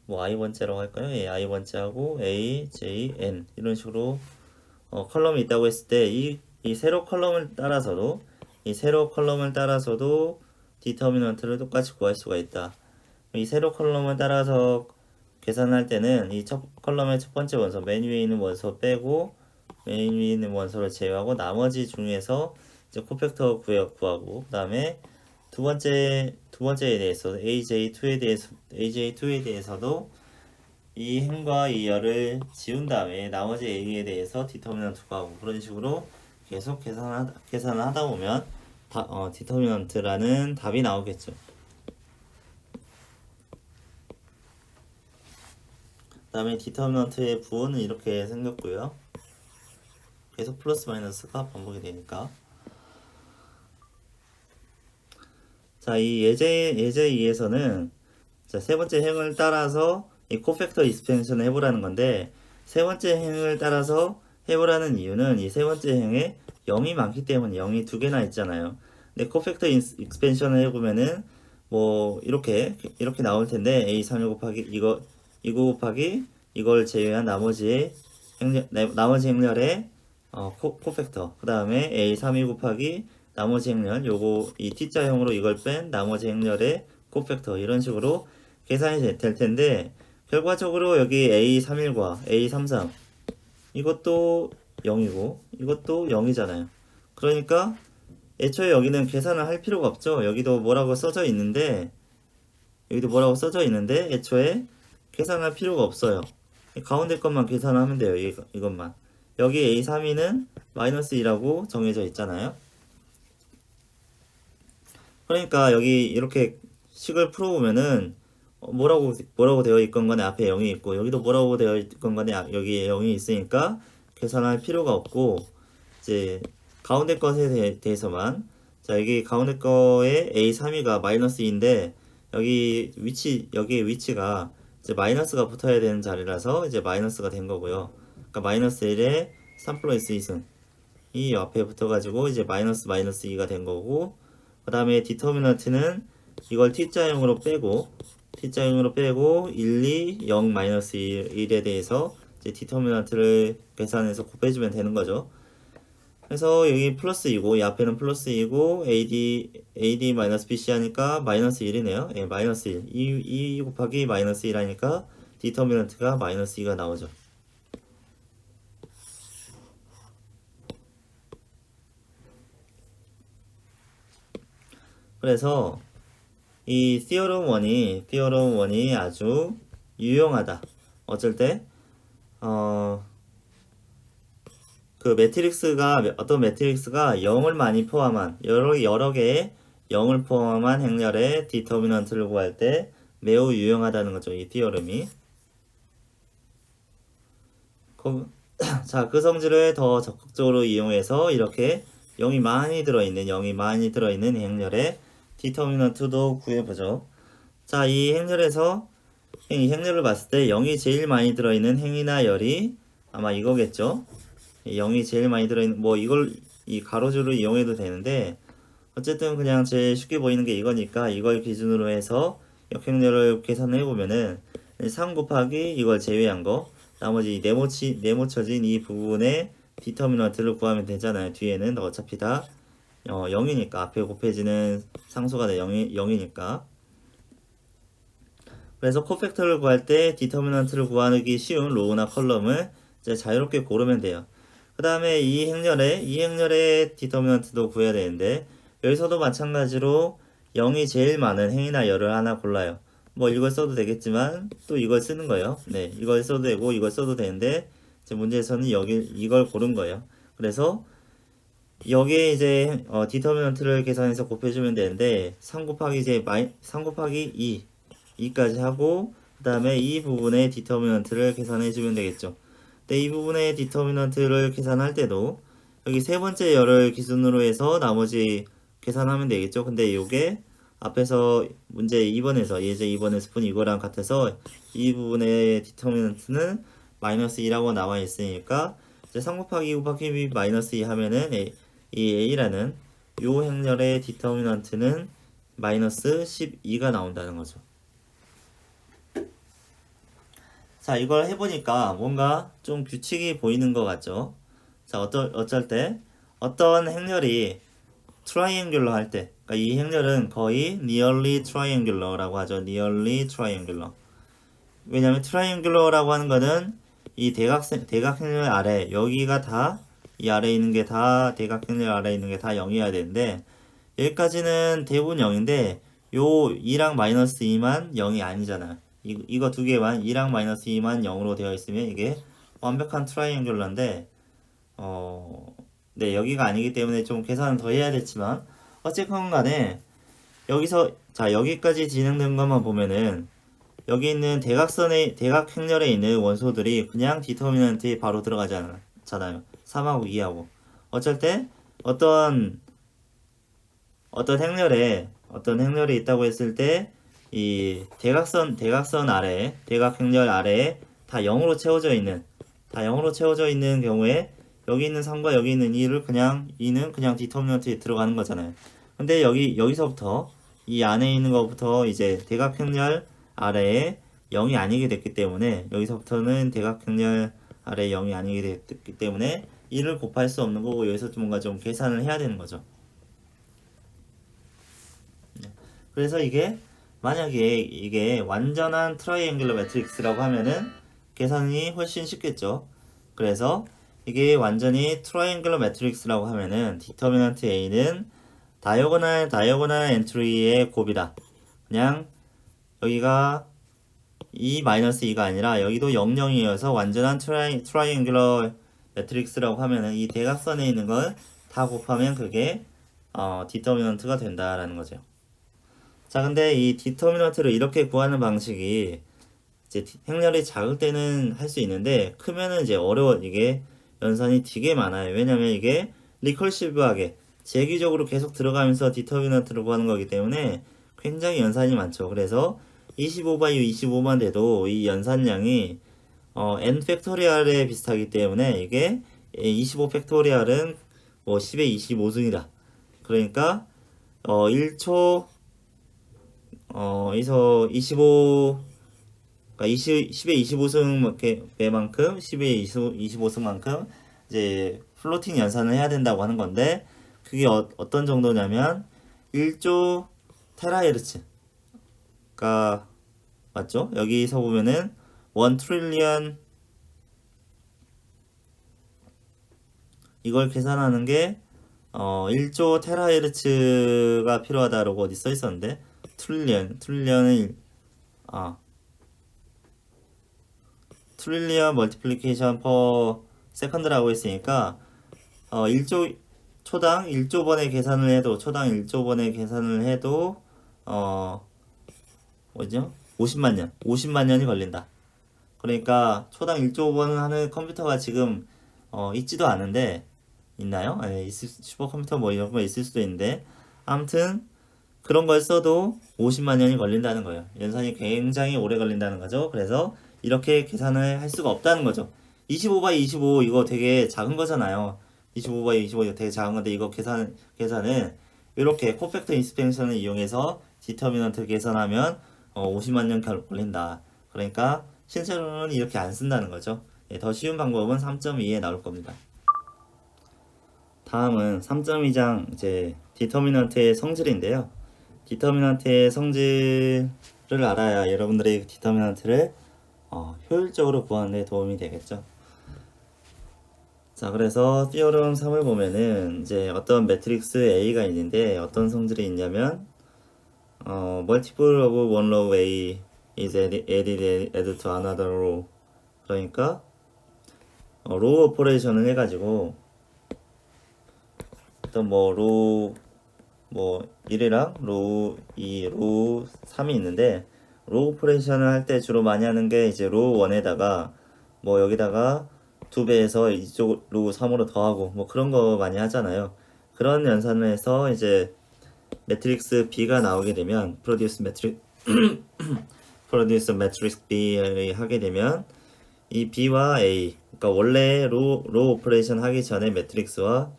뭐 I번째라고 할까요? I번째 하고 AJN 이런 식으로 컬럼이 있다고 했을 때 이 세로 컬럼을 따라서도 디터미넌트를 똑같이 구할 수가 있다. 이 세로 컬럼을 따라서 계산할 때는 이 첫 컬럼의 첫 번째 원소 맨 위에 있는 원소 빼고 맨 위에 있는 원소를 제외하고 나머지 중에서 이제 코팩터 구하고 그다음에 두 번째에 대해서 AJ2에 대해서도 이 행과 이 열을 지운 다음에 나머지 A에 대해서 디터미넌트 구하고 그런 식으로 계속 계산을 하다 보면 디터미넌트라는 답이 나오겠죠. 그 다음에 디터미넌트의 부호는 이렇게 생겼고요. 계속 플러스 마이너스가 반복이 되니까 자, 이 예제 2에서는 세 번째 행을 따라서 이 코팩터 익스펜션을 해보라는 건데 세 번째 행을 따라서 해보라는 이유는 이 세 번째 행에 0이 많기 때문에 0이 두 개나 있잖아요. 근데 코팩터 익스펜션을 해보면은 뭐 이렇게 나올 텐데 A31 곱하기 이거 곱하기 이걸 제외한 나머지 행렬의 코팩터, 그 다음에 A32 곱하기 나머지 행렬, 요거 이 T자형으로 이걸 뺀 나머지 행렬의 코팩터, 이런 식으로 계산이 될 텐데, 결과적으로 여기 A31과 A33 이것도 0이고 이것도 0이잖아요. 그러니까 애초에 여기는 계산을 할 필요가 없죠. 여기도 뭐라고 써져 있는데 애초에 계산할 필요가 없어요. 가운데 것만 계산하면 돼요. 이것만. 여기 A32는 마이너스 2라고 정해져 있잖아요. 그러니까 여기 이렇게 식을 풀어보면은 뭐라고 되어 있건 간에 앞에 0이 있고, 여기도 뭐라고 되어 있건 간에 여기에 0이 있으니까 계산할 필요가 없고, 이제 가운데 것에 대해서만, 자, 여기 가운데 거에 A32가 마이너스 2인데 여기에 위치가 이제 마이너스가 붙어야 되는 자리라서 이제 마이너스가 된 거고요. 그러니까 마이너스 1에 3 플러스 2승 이 앞에 붙어가지고 이제 마이너스 2가 된 거고, 그 다음에 디터미넌트는 이걸 T자형으로 빼고 1, 2, 0, 마이너스 1에 대해서 이제 디터미넌트를 계산해서 곱해주면 되는 거죠. 그래서 여기 플러스 2고 이 앞에는 플러스 2고 AD 마이너스 BC 하니까 마이너스 1이네요. 예, 마이너스 1. 2 곱하기 마이너스 1 하니까 디터미넌트가 마이너스 2가 나오죠. 그래서 이 theorem 1이 아주 유용하다. 어쩔 때 그 매트릭스가 어떤 매트릭스가 0을 많이 포함한 여러 개의 0을 포함한 행렬의 디터미넌트를 구할 때 매우 유용하다는 거죠. 이 티어름이. 자, 그 성질을 더 적극적으로 이용해서 이렇게 0이 많이 들어있는 행렬의 디터미넌트도 구해보죠. 자, 이 행렬을 봤을 때 0이 제일 많이 들어있는 행이나 열이 아마 이거겠죠. 0이 제일 많이 들어있는, 뭐 이걸 이 가로줄을 이용해도 되는데, 어쨌든 그냥 제일 쉽게 보이는 게 이거니까 이걸 기준으로 해서 역행렬을 계산해 보면은 3 곱하기 이걸 제외한 거, 나머지 네모쳐진 이 부분의 디터미넌트를 구하면 되잖아요. 뒤에는 어차피 다 0이니까, 앞에 곱해지는 상수가 다 0이니까. 그래서 코팩터를 구할 때 디터미넌트를 구하기 쉬운 로우나 컬럼을 이제 자유롭게 고르면 돼요. 그 다음에 이 행렬의 디터미넌트도 구해야 되는데, 여기서도 마찬가지로 0이 제일 많은 행이나 열을 하나 골라요. 뭐 이걸 써도 되겠지만 또 이걸 쓰는 거예요. 네, 이걸 써도 되고 이걸 써도 되는데, 이제 문제에서는 이걸 고른 거예요. 그래서 여기에 이제 디터미넌트를 계산해서 곱해주면 되는데, 3 곱하기 2까지 하고, 그 다음에 이 부분의 디터미넌트를 계산해주면 되겠죠. 근데 이 부분의 디터미넌트를 계산할 때도 여기 세 번째 열을 기준으로 해서 나머지 계산하면 되겠죠. 근데 이게 앞에서 문제 2번에서 예제 2번에서 푼 이거랑 같아서 이 부분의 디터미넌트는 마이너스 2라고 나와 있으니까 이제 3 곱하기 2 곱하기 B 마이너스 2 하면은 이 A라는 요 행렬의 디터미넌트는 마이너스 12가 나온다는 거죠. 자, 이걸 해보니까 뭔가 좀 규칙이 보이는 것 같죠? 자, 어쩔 때 어떤 행렬이 트라이앵귤러 할 때, 그러니까 이 행렬은 거의 nearly triangular라고 하죠. nearly triangular. 왜냐면 트라이앵귤러라고 하는 거는 이 대각 행렬 아래, 여기가 다 이 아래에 있는 게 다 대각 행렬 아래에 있는 게 다 0이어야 되는데, 여기까지는 대부분 0인데 요 2랑 마이너스 2만 0이 아니잖아요. 이거 두 개만 2랑 마이너스 2만 0으로 되어 있으면 이게 완벽한 트라이앵귤러인데, 네, 여기가 아니기 때문에 좀 계산은 더 해야 됐지만, 어쨌건 간에 자, 여기까지 진행된 것만 보면은 여기 있는 대각 행렬에 있는 원소들이 그냥 디터미넌트에 바로 들어가잖아요. 3하고 2하고. 어쩔 때 어떤 행렬에 있다고 했을 때 이 대각선 아래, 대각 행렬 아래에 다 0으로 채워져 있는 경우에 여기 있는 3과 여기 있는 2는 그냥 디터미넌트에 들어가는 거잖아요. 근데 여기서부터 이 안에 있는 것부터 이제 대각행렬 아래에 0이 아니게 됐기 때문에 여기서부터는 대각행렬 아래 0이 아니게 됐기 때문에 1을 곱할 수 없는 거고 여기서 좀 뭔가 좀 계산을 해야 되는 거죠. 그래서 이게 만약에 이게 완전한 트라이앵글러 매트릭스라고 하면은 계산이 훨씬 쉽겠죠. 그래서 이게 완전히 트라이앵글러 매트릭스라고 하면은 디터미넌트 A는 다이어고널 엔트리의 곱이다. 그냥 여기가 2-2가 아니라 여기도 0, 0이어서 완전한 트라이앵글러 매트릭스라고 하면은 이 대각선에 있는 걸 다 곱하면 그게 디터미넌트가 된다라는 거죠. 자, 근데 이 디터미넌트를 이렇게 구하는 방식이 이제 행렬이 작을 때는 할 수 있는데 크면은 이제 어려워. 이게 연산이 되게 많아요. 왜냐면 이게 리컬시브하게 재기적으로 계속 들어가면서 디터미넌트를 구하는 거기 때문에 굉장히 연산이 많죠. 그래서 25바이 25만 돼도 이 연산량이 n 팩토리얼에 비슷하기 때문에 이게 25 팩토리얼은 뭐 10의 25승이다. 그러니까 1초 여기서 25 그러니까 10의 25승배만큼 10의 25승만큼 이제 플로팅 연산을 해야 된다고 하는 건데 그게 어떤 정도냐면 1조 테라헤르츠가 맞죠? 여기서 보면은 1 트릴리언 이걸 계산하는 게 1조 테라헤르츠가 필요하다라고 어디 써 있었는데 트릴리언은 트릴리언 멀티플리케이션 퍼 세컨드라고 했으니까 1조 초당 1조 번의 계산을 해도 초당 1조 번의 계산을 해도 뭐죠? 50만 년이 걸린다. 그러니까 초당 1조 번 하는 컴퓨터가 지금 있지도 않은데 있나요? 아니, 슈퍼컴퓨터 뭐 이런 거 있을 수도 있는데 아무튼 그런 걸 써도 50만 년이 걸린다는 거예요. 연산이 굉장히 오래 걸린다는 거죠. 그래서 이렇게 계산을 할 수가 없다는 거죠. 25바이 25 이거 되게 작은 거잖아요. 25바이 25 이거 되게 작은 건데 이거 계산은 이렇게 코팩터 인스펙션을 이용해서 디터미넌트 계산하면 50만 년 걸린다. 그러니까 실제로는 이렇게 안 쓴다는 거죠. 예, 더 쉬운 방법은 3.2에 나올 겁니다. 다음은 3.2장 이제 디터미넌트의 성질인데요. 디터미넌트의 성질을 알아야 여러분들이 디터미넌트를 효율적으로 구하는 데 도움이 되겠죠. 자, 그래서 티어럼 3을 보면은 이제 어떤 매트릭스 A가 있는데 어떤 성질이 있냐면 multiple of one row A is added to another row. 그러니까 로우 오퍼레이션을 해가지고 어떤 뭐 로우 뭐 1이랑 로우 2, 로우 3이 있는데 로우 오퍼레이션을 할 때 주로 많이 하는 게 이제 로우 1에다가 뭐 여기다가 2배해서 이쪽 로우 3으로 더하고 뭐 그런 거 많이 하잖아요. 그런 연산을 해서 이제 매트릭스 B가 나오게 되면 프로듀스 매트릭스 B 하게 되면 이 B와 A 그러니까 원래 로우 오퍼레이션 하기 전에 매트릭스와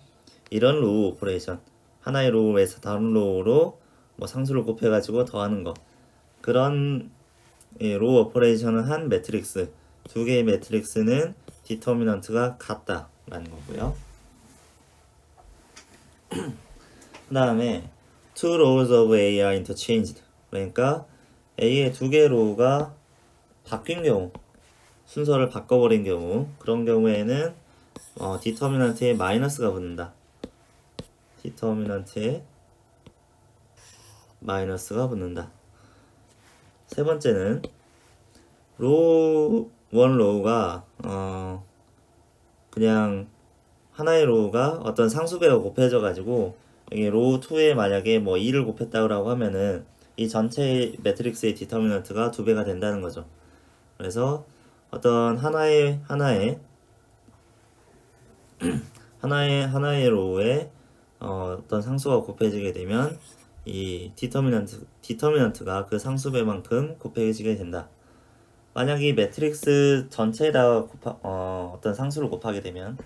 이런 로우 오퍼레이션 하나의 로우에서 다른 로우로 뭐 상수를 곱해가지고 더하는 거 그런 로우 오퍼레이션을 한 매트릭스 두 개의 매트릭스는 디터미넌트가 같다라는 거고요. 그 다음에 two rows of A are interchanged 그러니까 A의 두 개의 로우가 바뀐 경우 순서를 바꿔버린 경우 그런 경우에는 디터미넌트에 마이너스가 붙는다. 디터미넌트에 마이너스가 붙는다. 세 번째는 로우 1 로우가 그냥 하나의 로우가 어떤 상수배가 곱해져 가지고 여기 로우 2에 만약에 뭐 2를 곱했다고 하면은 이 전체 매트릭스의 디터미넌트가 2배가 된다는 거죠. 그래서 어떤 하나의 로우에 어떤 상수가 곱해지게 되면 이 디터미넌트가 그 상수배만큼 곱해지게 된다. 만약 이 매트릭스 전체에다가 어떤 상수를 곱하게 되면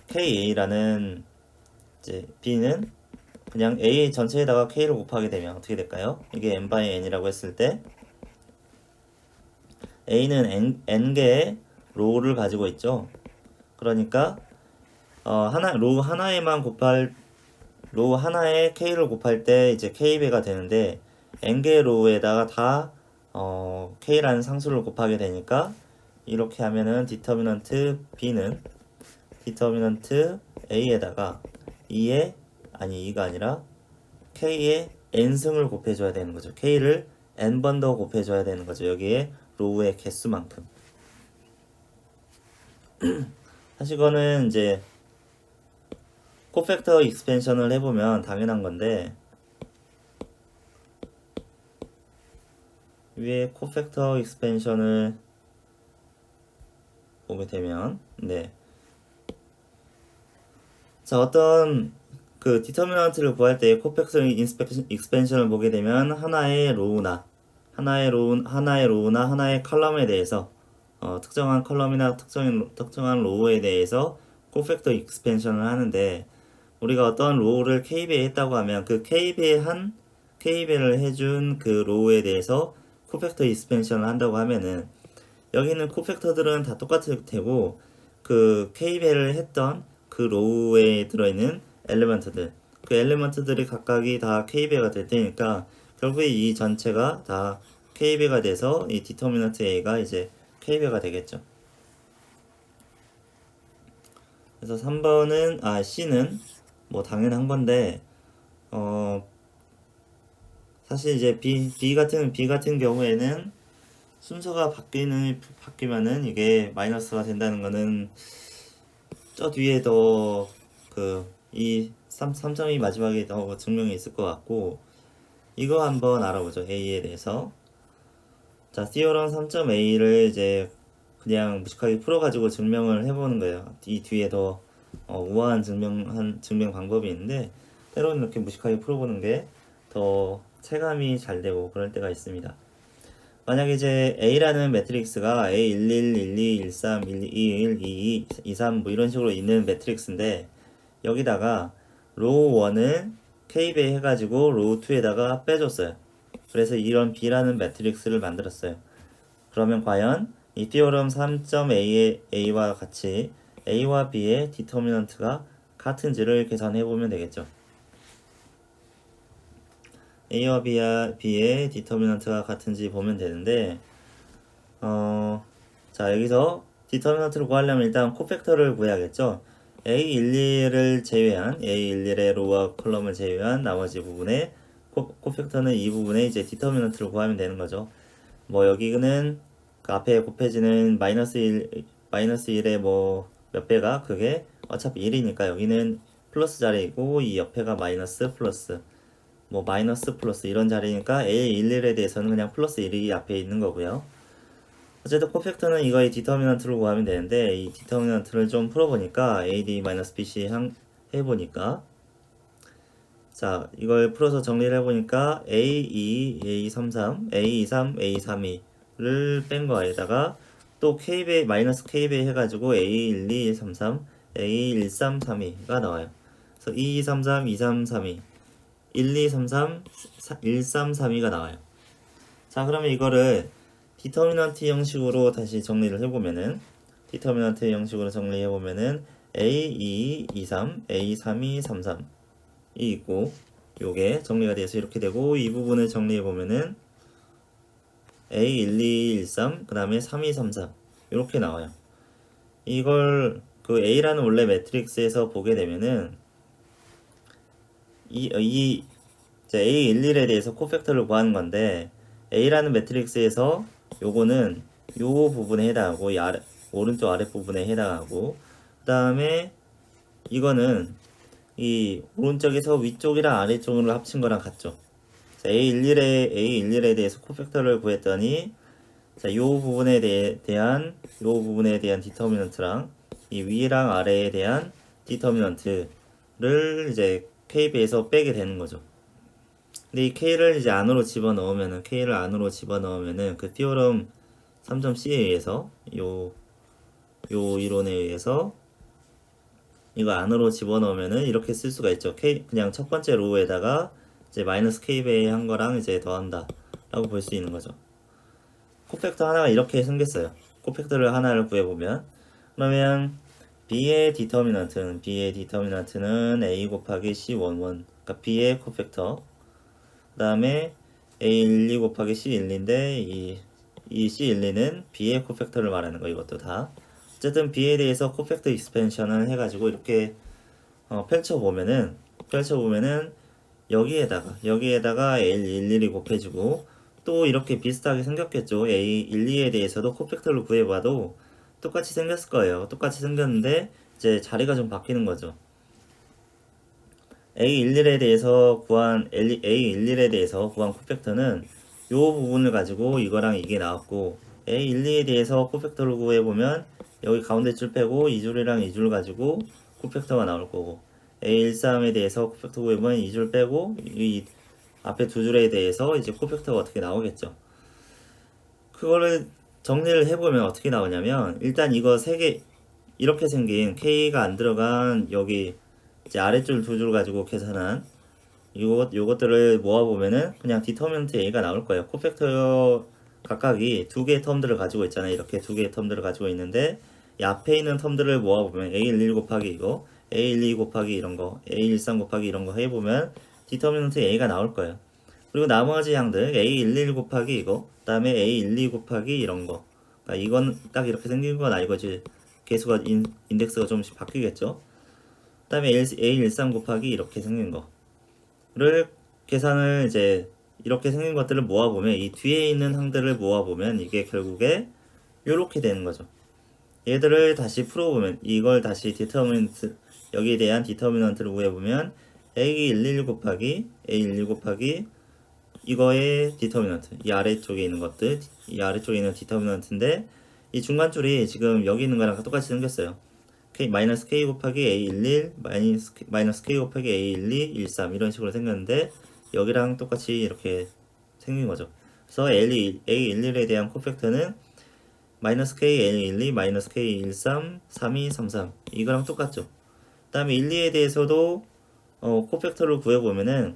KA라는 이제 B는 그냥 A 전체에다가 K를 곱하게 되면 어떻게 될까요? 이게 n by n이라고 했을 때 A는 n개의 로우를 가지고 있죠. 그러니까 로우 하나에 K를 곱할 때 이제 K배가 되는데 n개의 로우에다가 다 K라는 상수를 곱하게 되니까 이렇게 하면은 디터미넌트 B는 디터미넌트 A에다가 2가 아니라 K의 n승을 곱해줘야 되는 거죠. K를 n번 더 곱해줘야 되는 거죠. 여기에 로우의 개수만큼. 사실 이거는 이제 코팩터 익스펜션을 해보면 당연한 건데 위에 코팩터 익스펜션을 보게 되면 자, 어떤 그 디터미넌트를 구할 때 코팩터 익스펜션을 보게 되면 하나의 로우나 하나의 컬럼에 대해서 특정한 컬럼이나 특정한 로우에 대해서 코팩터 익스펜션을 하는데 우리가 어떤 로우를 K배에 했다고 하면 그 K배를 해준 그 로우에 대해서 코팩터 익스펜션을 한다고 하면은 여기 있는 코팩터들은 다 똑같을 테고 그 K배를 했던 그 로우에 들어있는 그 엘리먼트들이 각각이 다 K배가 될 테니까 결국에 이 전체가 다 K배가 돼서 이 디터미넌트 A가 이제 K배가 되겠죠. 그래서 3번은 C는 뭐 당연한 건데 사실 이제 B 같은 경우에는 순서가 바뀌면은 이게 마이너스가 된다는 거는 저 뒤에 더 이 3점이 마지막에 더 증명이 있을 것 같고 이거 한번 알아보죠. A에 대해서. 자, 티어럼 3.A를 이제 그냥 무식하게 풀어가지고 증명을 해보는 거예요. 이 뒤에 더 우아한 증명 방법이 있는데 때로는 이렇게 무식하게 풀어보는 게 더 체감이 잘 되고 그럴 때가 있습니다. 만약에 이제 A라는 매트릭스가 A11, 12, 13, 121, 22, 23 뭐 이런 식으로 있는 매트릭스인데 여기다가 로우 1을 K배 해가지고 로우 2에다가 빼줬어요. 그래서 이런 B라는 매트릭스를 만들었어요. 그러면 과연 이 티어럼 3.A와 같이 A와 B의 디터미넌트가 같은지를 계산해보면 되겠죠. A와 B의 디터미넌트가 같은지 보면 되는데 자, 여기서 디터미넌트를 구하려면 일단 코팩터를 구해야겠죠. A11을 제외한 A11의 로우와 컬럼을 제외한 나머지 부분에 코팩터는 이 부분에 이제 디터미넌트를 구하면 되는 거죠. 뭐 여기는 그 앞에 곱해지는 마이너스 1의 뭐 몇 배가 그게 어차피 1이니까 여기는 플러스 자리이고 이 옆에가 마이너스 플러스 뭐 마이너스 플러스 이런 자리니까 A11에 대해서는 그냥 플러스 1이 앞에 있는 거고요. 어쨌든 코팩터는 이거의 디터미넌트를 구하면 되는데 이 디터미넌트를 좀 풀어보니까 AD-BC 해보니까 자, 이걸 풀어서 정리를 해보니까 A2, A33, A23, A32를 뺀 거에다가 또 K배, 마이너스 K배 해가지고 A12, 133, A1332가 나와요. 그래서 2233, 2332, 1233, 1332가 나와요. 자, 그러면 이거를 디터미넌트 형식으로 다시 정리를 해보면은 디터미넌트 형식으로 정리해보면은 A2, 23, A32, 33 이 있고 요게 정리가 돼서 이렇게 되고 이 부분을 정리해 보면은 A1213 그 다음에 3234 이렇게 나와요. 이걸 그 A라는 원래 매트릭스에서 보게 되면은 이 A11에 대해서 코팩터를 구하는 건데 A라는 매트릭스에서 요거는 요 부분에 해당하고 이 오른쪽 아랫부분에 해당하고 그 다음에 이거는 이 오른쪽에서 위쪽이랑 아래쪽으로 합친 거랑 같죠. 자, A11에 대해서 코팩터를 구했더니 자, 요 부분에 대한 디터미넌트랑 이 위랑 아래에 대한 디터미넌트를 이제 K배에서 빼게 되는 거죠. 근데 이 K를 이제 K를 안으로 집어넣으면은 그 티오럼 3.C에 의해서 요 이론에 의해서 이거 안으로 집어넣으면은 이렇게 쓸 수가 있죠. 그냥 첫 번째 로우에다가 이제 마이너스 k배의 한 거랑 이제 더한다 라고 볼 수 있는 거죠. 코팩터 하나가 이렇게 생겼어요. 코팩터를 하나를 구해보면, 그러면 B의 디터미넌트는 A 곱하기 C11, 그러니까 B의 코팩터, 그 다음에 A12 곱하기 C12인데 이 C12는 B의 코팩터를 말하는 거. 이것도 다 어쨌든 B에 대해서 코팩터 익스펜션을 해가지고 이렇게 펼쳐보면은 여기에다가 A11이 곱해지고 또 이렇게 비슷하게 생겼겠죠. A12에 대해서도 코팩터를 구해봐도 똑같이 생겼을 거예요. 똑같이 생겼는데 이제 자리가 좀 바뀌는 거죠. A11에 대해서 구한 코팩터는 요 부분을 가지고 이거랑 이게 나왔고, A12에 대해서 코팩터를 구해보면 여기 가운데 줄 빼고 이 줄이랑 이 줄 가지고 코팩터가 나올 거고, A13에 대해서 코팩터 구해보면 이 줄 빼고 이 앞에 두 줄에 대해서 이제 코팩터가 어떻게 나오겠죠. 그거를 정리를 해보면 어떻게 나오냐면, 일단 이거 세 개 이렇게 생긴 K가 안 들어간 여기 이제 아랫줄 두 줄 가지고 계산한 요것들을 모아보면은 그냥 디터미넌트 A가 나올 거예요. 코팩터 각각이 두 개의 텀들을 가지고 있잖아요. 이렇게 두 개의 텀들을 가지고 있는데 이 앞에 있는 텀들을 모아보면 A11 곱하기 이거, A12 곱하기 이런 거, A13 곱하기 이런 거 해보면 디터미넌트 A가 나올 거예요. 그리고 나머지 양들 A11 곱하기 이거, 그 다음에 A12 곱하기 이런 거. 그러니까 이건 딱 이렇게 생긴 건 아니거지. 개수가 인덱스가 좀씩 바뀌겠죠. 그 다음에 A13 곱하기 이렇게 생긴 거를 계산을 이제 이렇게 생긴 것들을 모아보면 이 뒤에 있는 항들을 모아보면 이게 결국에 이렇게 되는 거죠. 얘들을 다시 풀어보면 이걸 다시 디터미넌트 여기에 대한 디터미넌트를 구해보면 A11 곱하기 A12 곱하기 이거의 디터미넌트, 이 아래쪽에 있는 것들, 이 아래쪽에 있는 디터미넌트인데 이 중간 줄이 지금 여기 있는 거랑 똑같이 생겼어요. 마이너스 K 곱하기 A11 마이너스 K 곱하기 A12 13 이런 식으로 생겼는데 여기랑 똑같이 이렇게 생긴 거죠. 그래서 A11에 대한 코팩터는 마이너스 K A12 마이너스 K 13 32 33 이거랑 똑같죠. 그 다음에 1, 2에 대해서도 코팩터를 구해보면은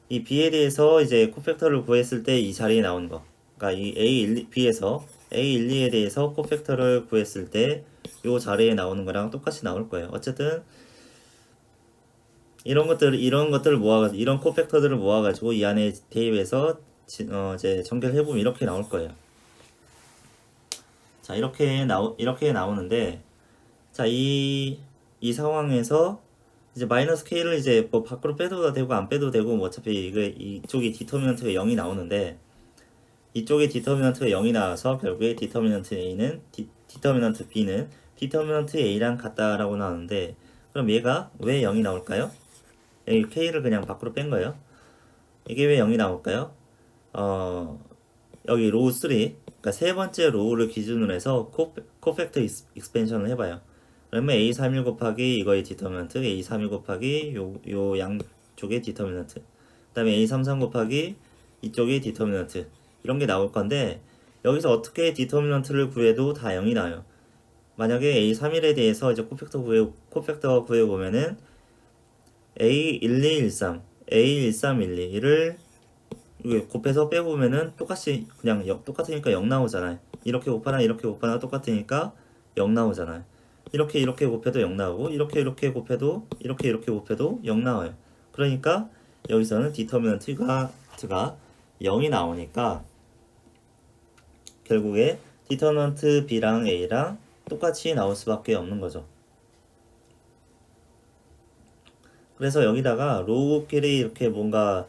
이 B에 대해서 이제 코팩터를 구했을 때 이 자리에 나오는 거, 그러니까 이 B에서 A12에 대해서 코팩터를 구했을 때 이 자리에 나오는 거랑 똑같이 나올 거예요. 어쨌든 이런 것들을 모아가지고 이런 코팩터들을 모아가지고 이 안에 대입해서 이제 전개를 해보면 이렇게 나올 거예요. 자, 이렇게 나오는데, 자, 이 상황에서 이제 마이너스 K를 이제 뭐 밖으로 빼도 되고 안 빼도 되고 뭐 어차피 이쪽이 디터미넌트가 0이 나오는데, 이쪽에 디터미넌트가 0이 나와서 결국에 디터미넌트 B는 디터미넌트 A랑 같다라고 나오는데, 그럼 얘가 왜 0이 나올까요? 여기 K를 그냥 밖으로 뺀 거예요. 이게 왜 0이 나올까요? 여기 로우 3, 그러니까 세 번째 로우를 기준으로 해서 코팩터 익스펜션을 해봐요. 그러면 A31 곱하기 이거의 디터미넌트, A32 곱하기 요 양쪽의 디터미넌트, 그 다음에 A33 곱하기 이쪽의 디터미넌트, 이런 게 나올 건데, 여기서 어떻게 디터미넌트를 구해도 다 0이 나와요. 만약에 A31에 대해서 이제 코팩터 구해보면은 A1213, A1312를 곱해서 빼보면은 똑같이 그냥 똑같으니까 0 나오잖아요. 이렇게 곱하나 똑같으니까 0 나오잖아요. 이렇게 곱해도 0 나오고 이렇게 곱해도 0 나와요. 그러니까 여기서는 디터미넌트가 0이 나오니까 결국에 디터미넌트 B랑 A랑 똑같이 나올 수밖에 없는 거죠. 그래서 여기다가 로우끼리 이렇게 뭔가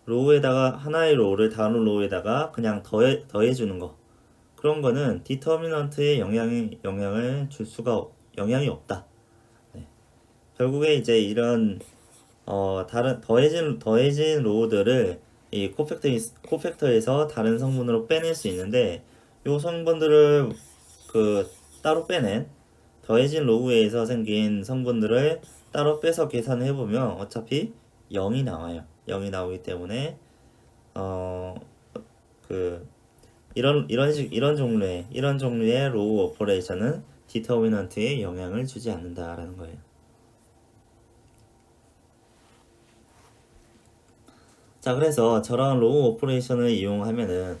로우에다가 하나의 로우를 다른 로우에다가 그냥 더해주는 거, 그런 거는 디터미넌트에 영향을 줄 수가 영향이 없다. 네. 결국에 이제 이런 다른 더해진 로우들을 이 코팩터에서 다른 성분으로 빼낼 수 있는데, 요 성분들을 따로 빼낸 더해진 로우에서 생긴 성분들을 따로 빼서 계산해 보면 어차피 0이 나와요. 0이 나오기 때문에 이런 종류의 로우 오퍼레이션은 디터미넌트에 영향을 주지 않는다라는 거예요. 자, 그래서 저런 로우 오퍼레이션을 이용하면은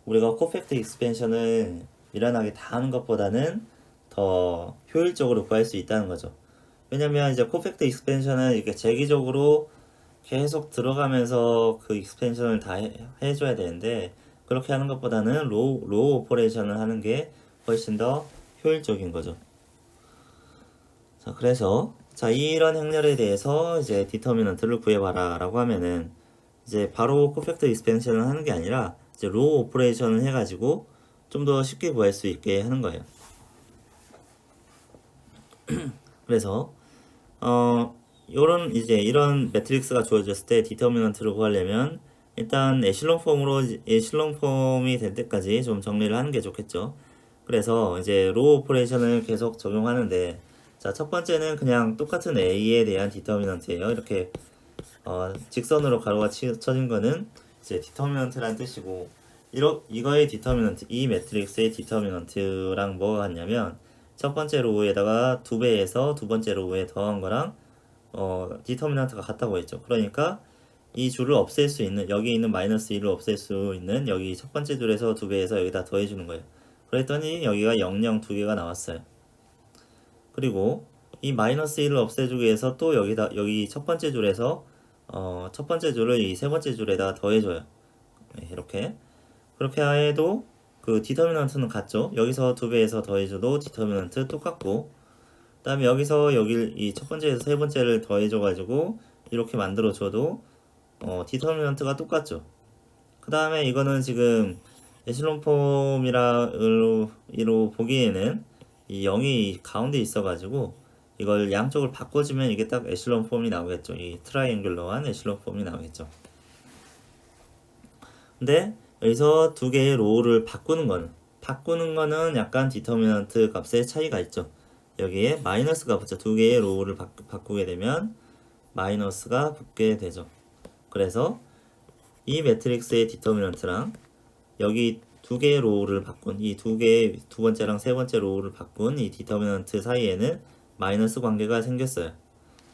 우리가 코팩트 익스펜션을 미련하게 다 하는 것보다는 더 효율적으로 구할 수 있다는 거죠. 왜냐면 이제 코팩트 익스펜션은 이렇게 재기적으로 계속 들어가면서 그 익스펜션을 다 해줘야 되는데 그렇게 하는 것보다는 로우 오퍼레이션을 하는 게 훨씬 더 효율적인 거죠. 자, 그래서 자, 이런 행렬에 대해서 이제 디터미넌트를 구해봐라 라고 하면은 이제 바로 퍼펙트 익스펜션을 하는 게 아니라 이제 로우 오퍼레이션을 해가지고 좀 더 쉽게 구할 수 있게 하는 거예요. 그래서 요런 이제 이런 매트릭스가 주어졌을 때 디터미넌트를 구하려면 일단 에실론 폼이 될 때까지 좀 정리를 하는 게 좋겠죠. 그래서 이제 로우 오퍼레이션을 계속 적용하는데 자, 첫 번째는 그냥 똑같은 A에 대한 디터미넌트예요. 이렇게 직선으로 가로가 쳐진 거는 이제 디터미넌트란 뜻이고 이거의 디터미넌트, 이 매트릭스의 디터미넌트랑 뭐가 같냐면 첫 번째 로우에다가 2배에서 두 번째 로우에 더한 거랑 디터미넌트가 같다고 했죠. 그러니까 이 줄을 없앨 수 있는 여기 있는 마이너스 1을 없앨 수 있는 여기 첫 번째 줄에서 2배에서 여기다 더해주는 거예요. 그랬더니 여기가 00 2개가 나왔어요. 그리고 이 마이너스 1을 없애주기 위해서 또 여기 첫 번째 줄에서 첫 번째 줄을 이 세 번째 줄에다 더해줘요. 네, 이렇게 그렇게 해도 그 디터미넌트는 같죠. 여기서 2배에서 더해줘도 디터미넌트 똑같고 그 다음에 여기서 여기 이 첫 번째에서 세 번째를 더해줘가지고 이렇게 만들어줘도 디터미넌트가 똑같죠. 그 다음에 이거는 지금 에슬론 폼이로 보기에는 이 0이 가운데 있어가지고 이걸 양쪽을 바꿔주면 이게 딱 에슬론 폼이 나오겠죠. 이 트라이앵글러한 에슬론 폼이 나오겠죠. 근데 여기서 두 개의 로우를 바꾸는 거는 약간 디터미넌트 값의 차이가 있죠. 여기에 마이너스가 붙죠. 두 개의 로우를 바꾸게 되면 마이너스가 붙게 되죠. 그래서 이 매트릭스의 디터미넌트랑 여기 두 개의 로우를 바꾼 이 두 번째랑 세 번째 로우를 바꾼 이 디터미넌트 사이에는 마이너스 관계가 생겼어요.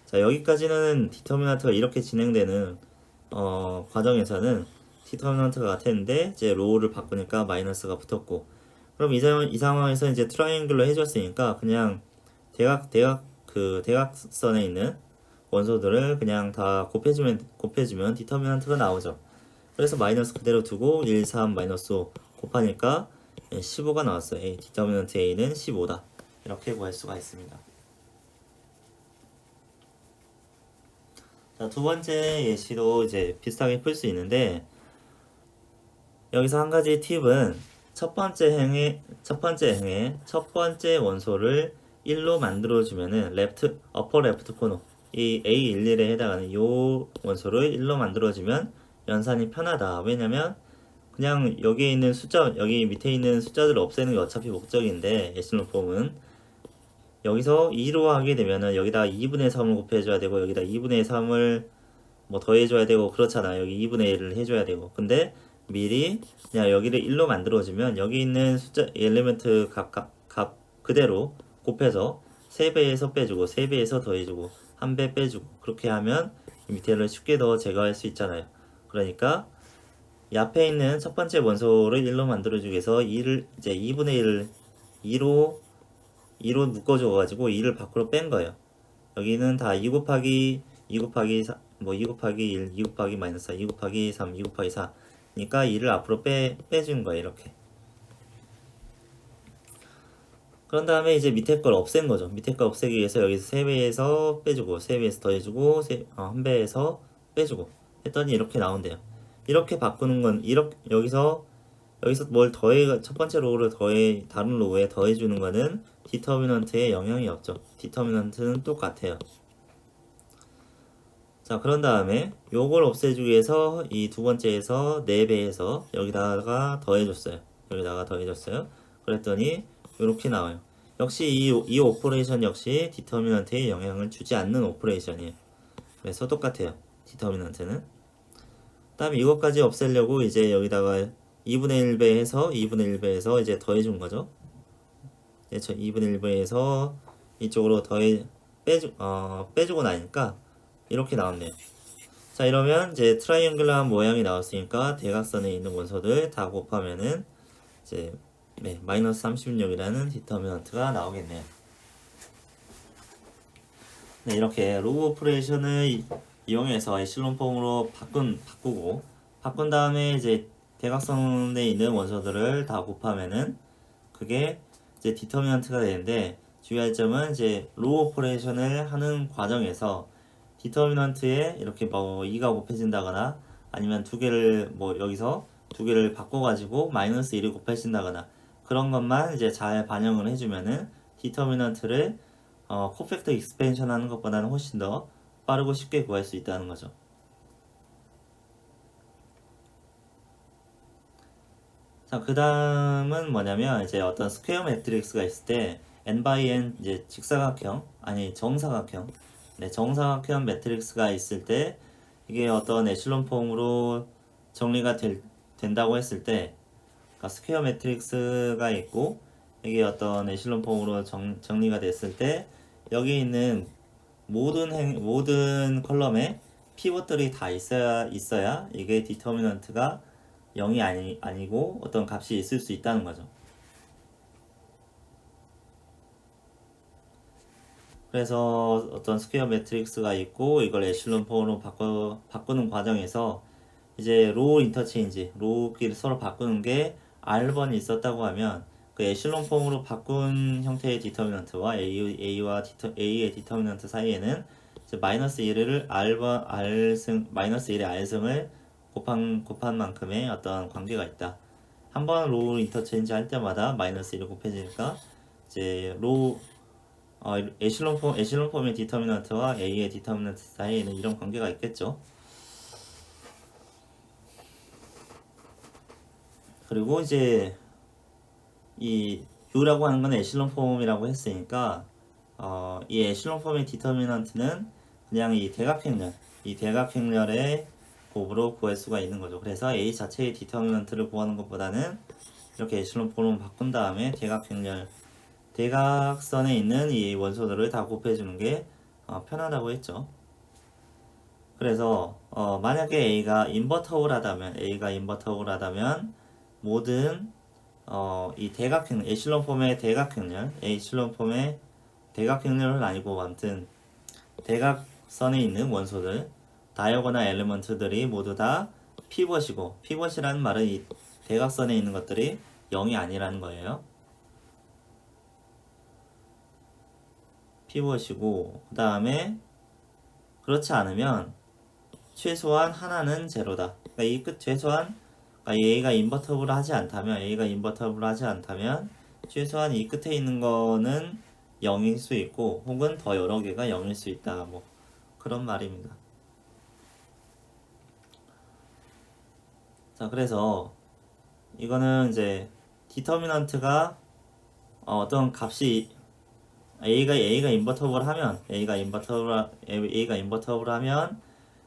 자, 여기까지는 디터미넌트가 이렇게 진행되는 과정에서는 디터미넌트가 같았는데 이제 로우를 바꾸니까 마이너스가 붙었고 그럼 이 상황에서 이제 트라이앵글로 해줬으니까 그냥 대각선에 있는 원소들을 그냥 다 곱해주면 디터미넌트가 나오죠. 그래서 마이너스 그대로 두고 1, 3, 마이너스 5 곱하니까 15가 나왔어요. 디터미넌트 A는 15다. 이렇게 구할 수가 있습니다. 자, 두 번째 예시도 이제 비슷하게 풀 수 있는데 여기서 한 가지 팁은 첫 번째 행의 첫 번째 원소를 1로 만들어주면은 어퍼 레프트 코너 이 A11에 해당하는 이 원소를 1로 만들어주면 연산이 편하다. 왜냐면 그냥 여기 밑에 있는 숫자들을 없애는 게 어차피 목적인데 에슬론 폼은 여기서 2로 하게 되면은 여기다 2분의 3을 곱해줘야 되고 여기다 2분의 3을 뭐 더해줘야 되고 그렇잖아. 여기 2분의 1을 해줘야 되고 근데 미리 그냥 여기를 1로 만들어주면 여기 있는 숫자 엘리멘트 값 그대로 곱해서 3배에서 빼주고 3배에서 더해주고 1배 빼주고 그렇게 하면 밑에를 쉽게 더 제거할 수 있잖아요. 그러니까 이 앞에 있는 첫 번째 원소를 1로 만들어주기 위해서 2를 이제 2분의 1을 2로 묶어줘가지고 2를 밖으로 뺀 거예요. 여기는 다 2 곱하기 2 곱하기 4, 뭐 2 곱하기 1, 2 곱하기 마이너스 4, 2 곱하기 3, 2 곱하기 4 그러니까 2를 앞으로 빼준 거예요. 이렇게. 그런 다음에 이제 밑에 걸 없앤 거죠. 밑에 걸 없애기 위해서 여기서 3배에서 빼주고 3배에서 더해주고 1배에서 빼주고 했더니 이렇게 나온대요. 이렇게 바꾸는 건 여기서 뭘 첫 번째 로우를 다른 로우에 더해주는 거는 디터미넌트에 영향이 없죠. 디터미넌트는 똑같아요. 자, 그런 다음에 요걸 없애주기 위해서 이 두 번째에서 4배에서 여기다가 더해줬어요. 그랬더니 이렇게 나와요. 역시 이 오퍼레이션 역시 디터미넌트에 영향을 주지 않는 오퍼레이션이에요. 그래서 똑같아요. 디터미넌트는. 그 다음에 이것까지 없애려고 이제 여기다가 2분의 1배에서 이제 더해준 거죠. 이제 2분의 1배에서 이쪽으로 빼주고 나니까 이렇게 나왔네요. 자, 이러면 이제 트라이앵글러한 모양이 나왔으니까 대각선에 있는 원소들 다 곱하면은 이제 네, 마이너스 36이라는 디터미넌트가 나오겠네요. 네, 이렇게 로그 오퍼레이션을 이용해서 에실론 폼으로 바꾼 다음에 이제 대각선에 있는 원소들을 다 곱하면은 그게 이제 디터미넌트가 되는데, 주의할 점은 이제 로그 오퍼레이션을 하는 과정에서 디터미넌트에 이렇게 뭐 2가 곱해진다거나 아니면 두 개를 뭐 여기서 두 개를 바꿔가지고 마이너스 1이 곱해진다거나 그런 것만 이제 잘 반영을 해주면은 디터미넌트를 코팩터 익스펜션 하는 것보다는 훨씬 더 빠르고 쉽게 구할 수 있다는 거죠. 자, 그 다음은 뭐냐면 이제 어떤 스퀘어 매트릭스가 있을 때 n by n 이제 정사각형, 네, 정사각형 매트릭스가 있을 때 이게 어떤 에실론 폼으로 정리가 된다고 했을 때, 그러니까 스퀘어 매트릭스가 있고 이게 어떤 에실론 폼으로 정리가 됐을 때 여기 있는 모든 컬럼에 피벗들이 다 있어야 이게 디터미넌트가 0이 아니고 어떤 값이 있을 수 있다는 거죠. 그래서 어떤 스퀘어 매트릭스가 있고 이걸 에실론 폼으로 바꾸는 과정에서 이제 로우 인터체인지, 로우끼리 서로 바꾸는 게 R번이 있었다고 하면 그 에실론 폼으로 바꾼 형태의 디터미넌트와 A의 디터미넌트 사이에는 이제 마이너스 1을 마이너스 1의 R승을 곱한 만큼의 어떤 관계가 있다. 한번 로우 인터체인지 할 때마다 마이너스 1이 곱해지니까 이제 에실론 폼의 디터미넌트와 A의 디터미넌트 사이에는 이런 관계가 있겠죠. 그리고 이제 이 U라고 하는 건 에실론 폼이라고 했으니까 이 에실론 폼의 디터미넌트는 그냥 이 대각행렬의 곱으로 구할 수가 있는 거죠. 그래서 A 자체의 디터미넌트를 구하는 것보다는 이렇게 에실론 폼으로 바꾼 다음에 대각선에 있는 이 원소들을 다 곱해주는 게 편하다고 했죠. 그래서 만약에 A가 인버터블하다면 모든 이 에실론 폼의 대각행렬은 아니고 아무튼 대각선에 있는 원소들, 다이어고널 엘리먼트들이 모두 다 피벗이고, 피벗이라는 말은 이 대각선에 있는 것들이 0이 아니라는 거예요. 피벗이고, 그 다음에 그렇지 않으면 최소한 하나는 제로다. 그러니까 그러니까 A가 인버터블 하지 않다면 최소한 이 끝에 있는 거는 0일 수 있고 혹은 더 여러 개가 0일 수 있다. 뭐 그런 말입니다. 자, 그래서 이거는 이제 디터미넌트가 어떤 값이 A가 인버터블 하면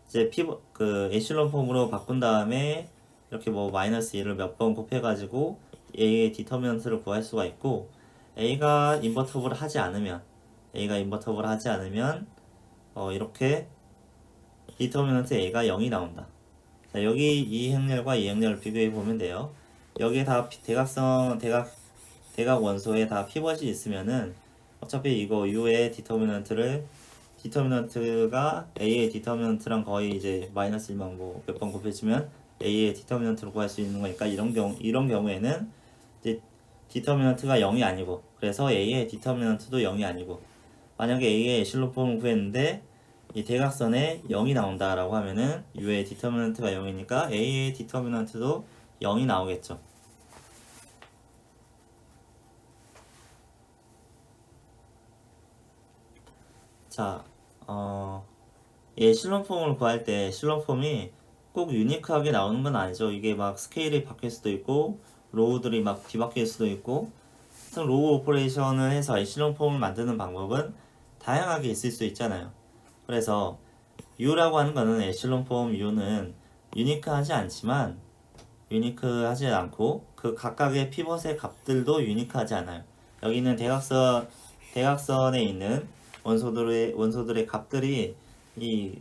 이제 그 에실론 폼으로 바꾼 다음에 이렇게 뭐 마이너스 1을 몇 번 곱해가지고 A의 디터미넌트를 구할 수가 있고, A가 인버터블 하지 않으면 이렇게 디터미넌트 A가 0이 나온다. 자, 여기 이 행렬과 이 행렬을 비교해 보면 돼요. 여기에 다 대각 원소에 다 피벗이 있으면은 어차피 이거 U의 디터미넌트가 A의 디터미넌트랑 거의 이제 마이너스 1만 뭐 몇 번 곱해주면 A의 디터미넌트를 구할 수 있는 거니까 이런 경우에는 이제 디터미넌트가 0이 아니고, 그래서 A의 디터미넌트도 0이 아니고, 만약에 A의 에실론 폼을 구했는데 이 대각선에 0이 나온다라고 하면은 U의 디터미넌트가 0이니까 A의 디터미넌트도 0이 나오겠죠. 자, 에실론 폼을 구할 때 에실론 폼이 꼭 유니크하게 나오는 건 아니죠. 이게 막 스케일이 바뀔 수도 있고 로우들이 막 뒤바뀔 수도 있고, 로우 오퍼레이션을 해서 에실론 폼을 만드는 방법은 다양하게 있을 수 있잖아요. 그래서 U라고 하는 거는 에실론 폼 U는 유니크하지 않고 그 각각의 피벗의 값들도 유니크하지 않아요. 여기 있는 대각선에 있는 원소들의 값들이 이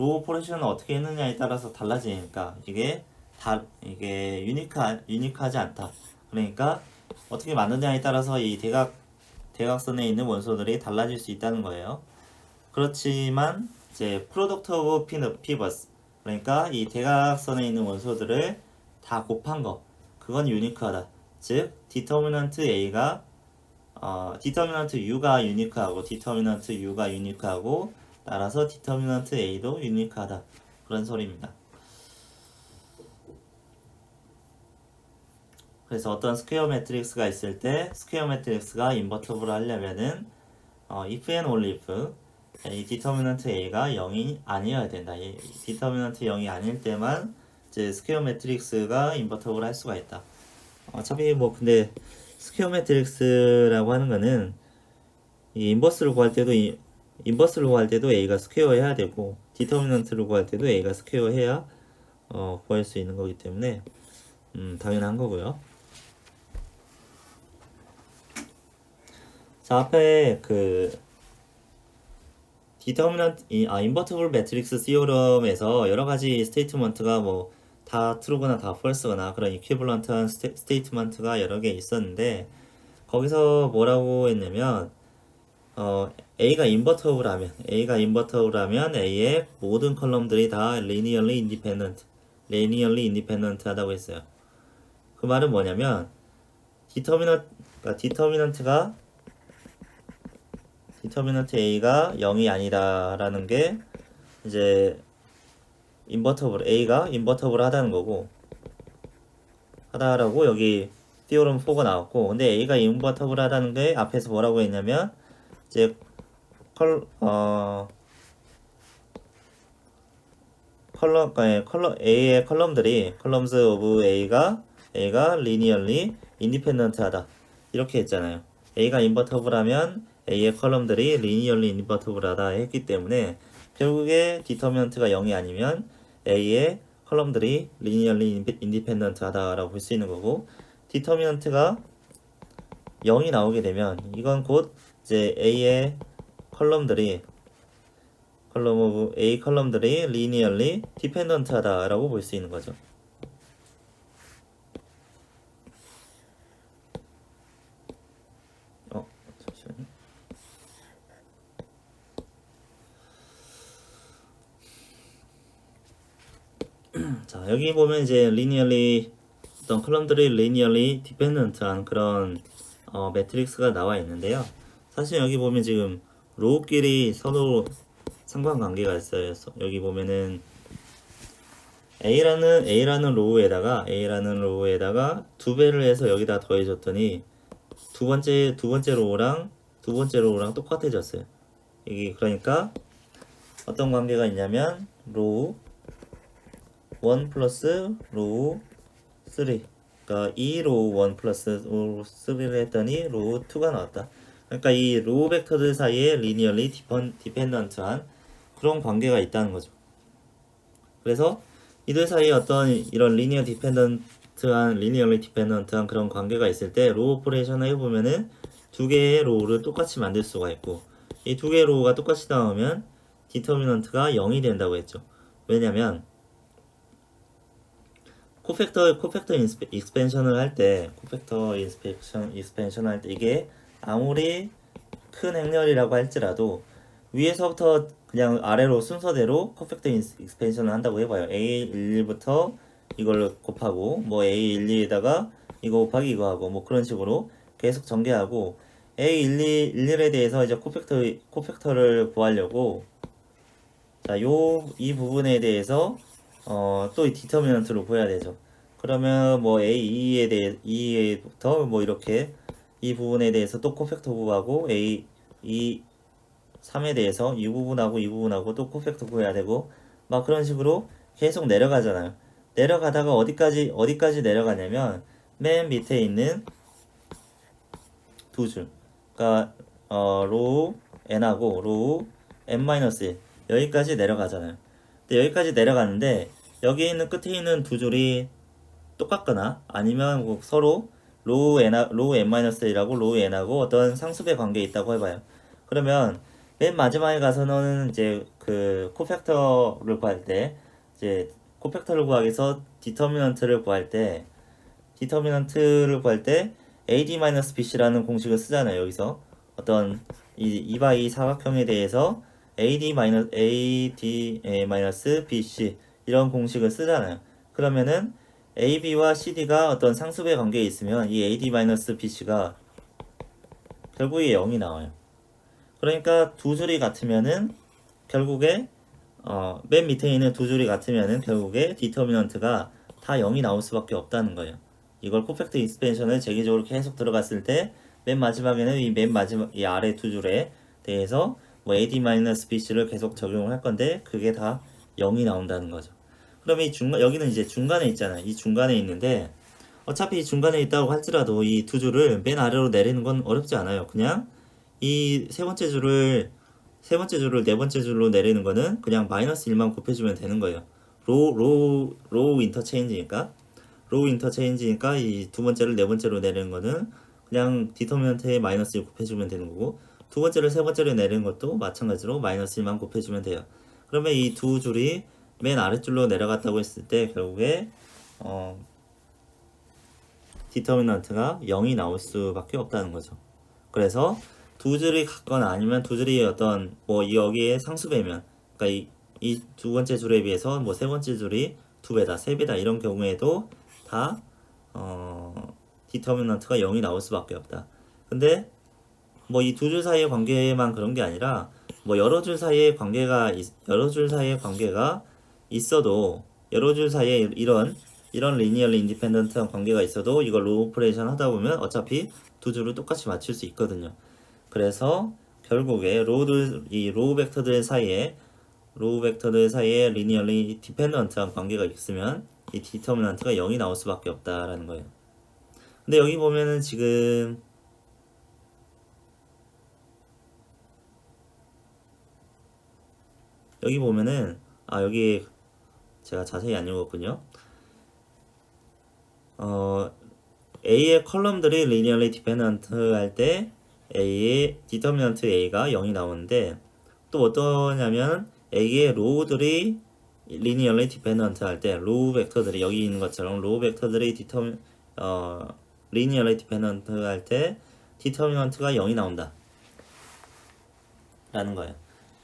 로우 오퍼레이션은 어떻게 했느냐에 따라서 달라지니까 이게 유니크하지 않다. 그러니까 어떻게 만드냐에 따라서 이 대각선에 있는 원소들이 달라질 수 있다는 거예요. 그렇지만 이제 프로덕트 오브 피버스, 그러니까 이 대각선에 있는 원소들을 다 곱한 거, 그건 유니크하다. 즉 디터미넌트 A가 디터미넌트 U가 유니크하고 디터미넌트 U가 유니크하고 따라서 디터미넌트 A도 유니크하다. 그런 소리입니다. 그래서 어떤 스퀘어 매트릭스가 있을 때 스퀘어 매트릭스가 인버터블 하려면은 if and only if 이 디터미넌트 A가 0이 아니어야 된다. 이 디터미넌트 0이 아닐 때만 이제 스퀘어 매트릭스가 인버터블 할 수가 있다. 어차피 뭐 근데 스퀘어 매트릭스라고 하는 거는 이 인버스를 구할 때도 A가 스퀘어 해야 되고 디터미넌트를 구할 때도 A가 스퀘어 해야 구할 수 있는 거기 때문에 당연한 거고요. 자, 앞에 그 인버터블 매트릭스 시오럼에서 여러 가지 스테이트먼트가 뭐 다 트루거나 다 펄스거나 그런 이퀴벌런트한 스테이트먼트가 여러 개 있었는데 거기서 뭐라고 했냐면 A가 인버터블하면 A의 모든 컬럼들이 다 linearly independent 하다고 했어요. 그 말은 뭐냐면 디터미넌트 A가 0이 아니다라는 게 이제 A가 인버터블 하다는 거고 하다라고 여기 theorem 4가 나왔고, 근데 A가 인버터블 하다는 게 앞에서 뭐라고 했냐면 이제 A의 컬럼들이 columns of A가 linearly independent 하다 이렇게 했잖아요. A가 인버터블 하면 A의 컬럼들이 linearly independent 하다 했기 때문에 결국에 디터미넌트가 0이 아니면 A의 컬럼들이 linearly independent 하다라고 볼 수 있는 거고, 디터미넌트가 0이 나오게 되면 이건 곧 이제 A의 컬럼들이 linearly dependent 하다라고 볼 수 있는 거죠. 잠시만요. 자, 여기 보면 이제 어떤 컬럼들이 linearly dependent한 그런 매트릭스가 나와 있는데요. 사실 여기 보면 지금 로우끼리 서로 상관관계가 있어요. 여기 보면은 A라는 로우에다가 두 배를 해서 여기다 더해줬더니 두 번째 로우랑 똑같아졌어요. 이게 그러니까 어떤 관계가 있냐면 로우 1 플러스 로우 3, 그러니까 이 로우 1 플러스 로우 3를 했더니 로우 2가 나왔다. 그러니까 이 로우 벡터들 사이에 리니얼리 디펜던트한 그런 관계가 있다는 거죠. 그래서 이들 사이에 어떤 이런 리니얼리 디펜던트한 그런 관계가 있을 때 로우 오퍼레이션을 해보면은 두 개의 로우를 똑같이 만들 수가 있고, 이 두 개의 로우가 똑같이 나오면 디터미넌트가 0이 된다고 했죠. 왜냐면 코팩터 익스펜션을 할 때 이게 아무리 큰 행렬이라고 할지라도 위에서부터 그냥 아래로 순서대로 코팩터 익스펜션을 한다고 해봐요. A11부터 이걸 곱하고 뭐 A12에다가 이거 곱하기 이거 하고 뭐 그런 식으로 계속 전개하고, A11에 대해서 이제 코팩터를 구하려고 이 부분에 대해서 또 이 디터미넌트를 구해야 되죠. 그러면 뭐 A2에부터 뭐 이렇게 이 부분에 대해서 또 코팩터 구하고 A3에 대해서 이 부분하고 또 코팩터 구해야 되고 막 그런 식으로 계속 내려가잖아요. 내려가다가 어디까지 내려가냐면 맨 밑에 있는 두 줄, 그러니까 로우 n하고 로우 n-1 여기까지 내려가잖아요. 근데 여기까지 내려가는데 여기 있는 끝에 있는 두 줄이 똑같거나 아니면 뭐 서로 로우 n-1이라고 로우 n하고 어떤 상수배 관계에 있다고 해봐요. 그러면 맨 마지막에 가서는 이제 그 코팩터를 구할 때 이제 코팩터를 구하기 위해서 디터미넌트를 구할 때 AD-BC라는 공식을 쓰잖아요. 여기서 어떤 이 2x2 사각형에 대해서 AD-BC 이런 공식을 쓰잖아요. 그러면은 AB와 CD가 어떤 상수배 관계에 있으면 이 AD-BC가 결국에 0이 나와요. 그러니까 두 줄이 같으면은 결국에 맨 밑에 있는 두 줄이 같으면은 결국에 디터미넌트가 다 0이 나올 수밖에 없다는 거예요. 이걸 코팩트 익스펜션을 제기적으로 계속 들어갔을 때 맨 마지막에는 이 아래 두 줄에 대해서 뭐 AD-BC를 계속 적용을 할 건데 그게 다 0이 나온다는 거죠. 그러면 여기는 이제 중간에 있잖아요. 이 중간에 있는데 어차피 이 중간에 있다고 할지라도 이 두 줄을 맨 아래로 내리는 건 어렵지 않아요. 그냥 이 세 번째 줄을 네 번째 줄로 내리는 거는 그냥 마이너스 1만 곱해주면 되는 거예요. 로우 인터체인지니까 이 두 번째를 네 번째로 내리는 거는 그냥 디터미넌트에 마이너스 1 곱해주면 되는 거고 두 번째를 세 번째로 내리는 것도 마찬가지로 마이너스 1만 곱해주면 돼요. 그러면 이 두 줄이 맨 아랫줄로 내려갔다고 했을 때 결국에 디터미넌트가 0이 나올 수밖에 없다는 거죠. 그래서 두 줄이 같거나 아니면 두 줄이 어떤 뭐 여기에 상수배면 그러니까 이 두 번째 줄에 비해서 뭐 세 번째 줄이 두 배다, 세 배다 이런 경우에도 다 디터미넌트가 0이 나올 수밖에 없다. 근데 뭐 이 두 줄 사이의 관계만 그런 게 아니라 뭐 여러 줄 사이의 관계가 있어도 여러 줄 사이에 이런 리니얼리 인디펜던트한 관계가 있어도 이걸 로우 오퍼레이션 하다 보면 어차피 두 줄을 똑같이 맞출 수 있거든요. 그래서 결국에 로우 벡터들 사이에 리니얼리 디펜던트한 관계가 있으면 이 디터미넌트가 0이 나올 수밖에 없다라는 거예요. 근데 여기 보면은 지금 여기 보면은 여기 제가 자세히 안 읽었군요. A의 컬럼들이 리니얼리 디펜던트 할 때 A의 디터미넌트 A가 0이 나오는데 또 어떠냐면 A의 로우들이 리니얼리 디펜던트 할 때 로우 벡터들이 여기 있는 것처럼 로우 벡터들이 리니얼리 디펜던트 할 때 디터미넌트가 0이 나온다 라는 거예요.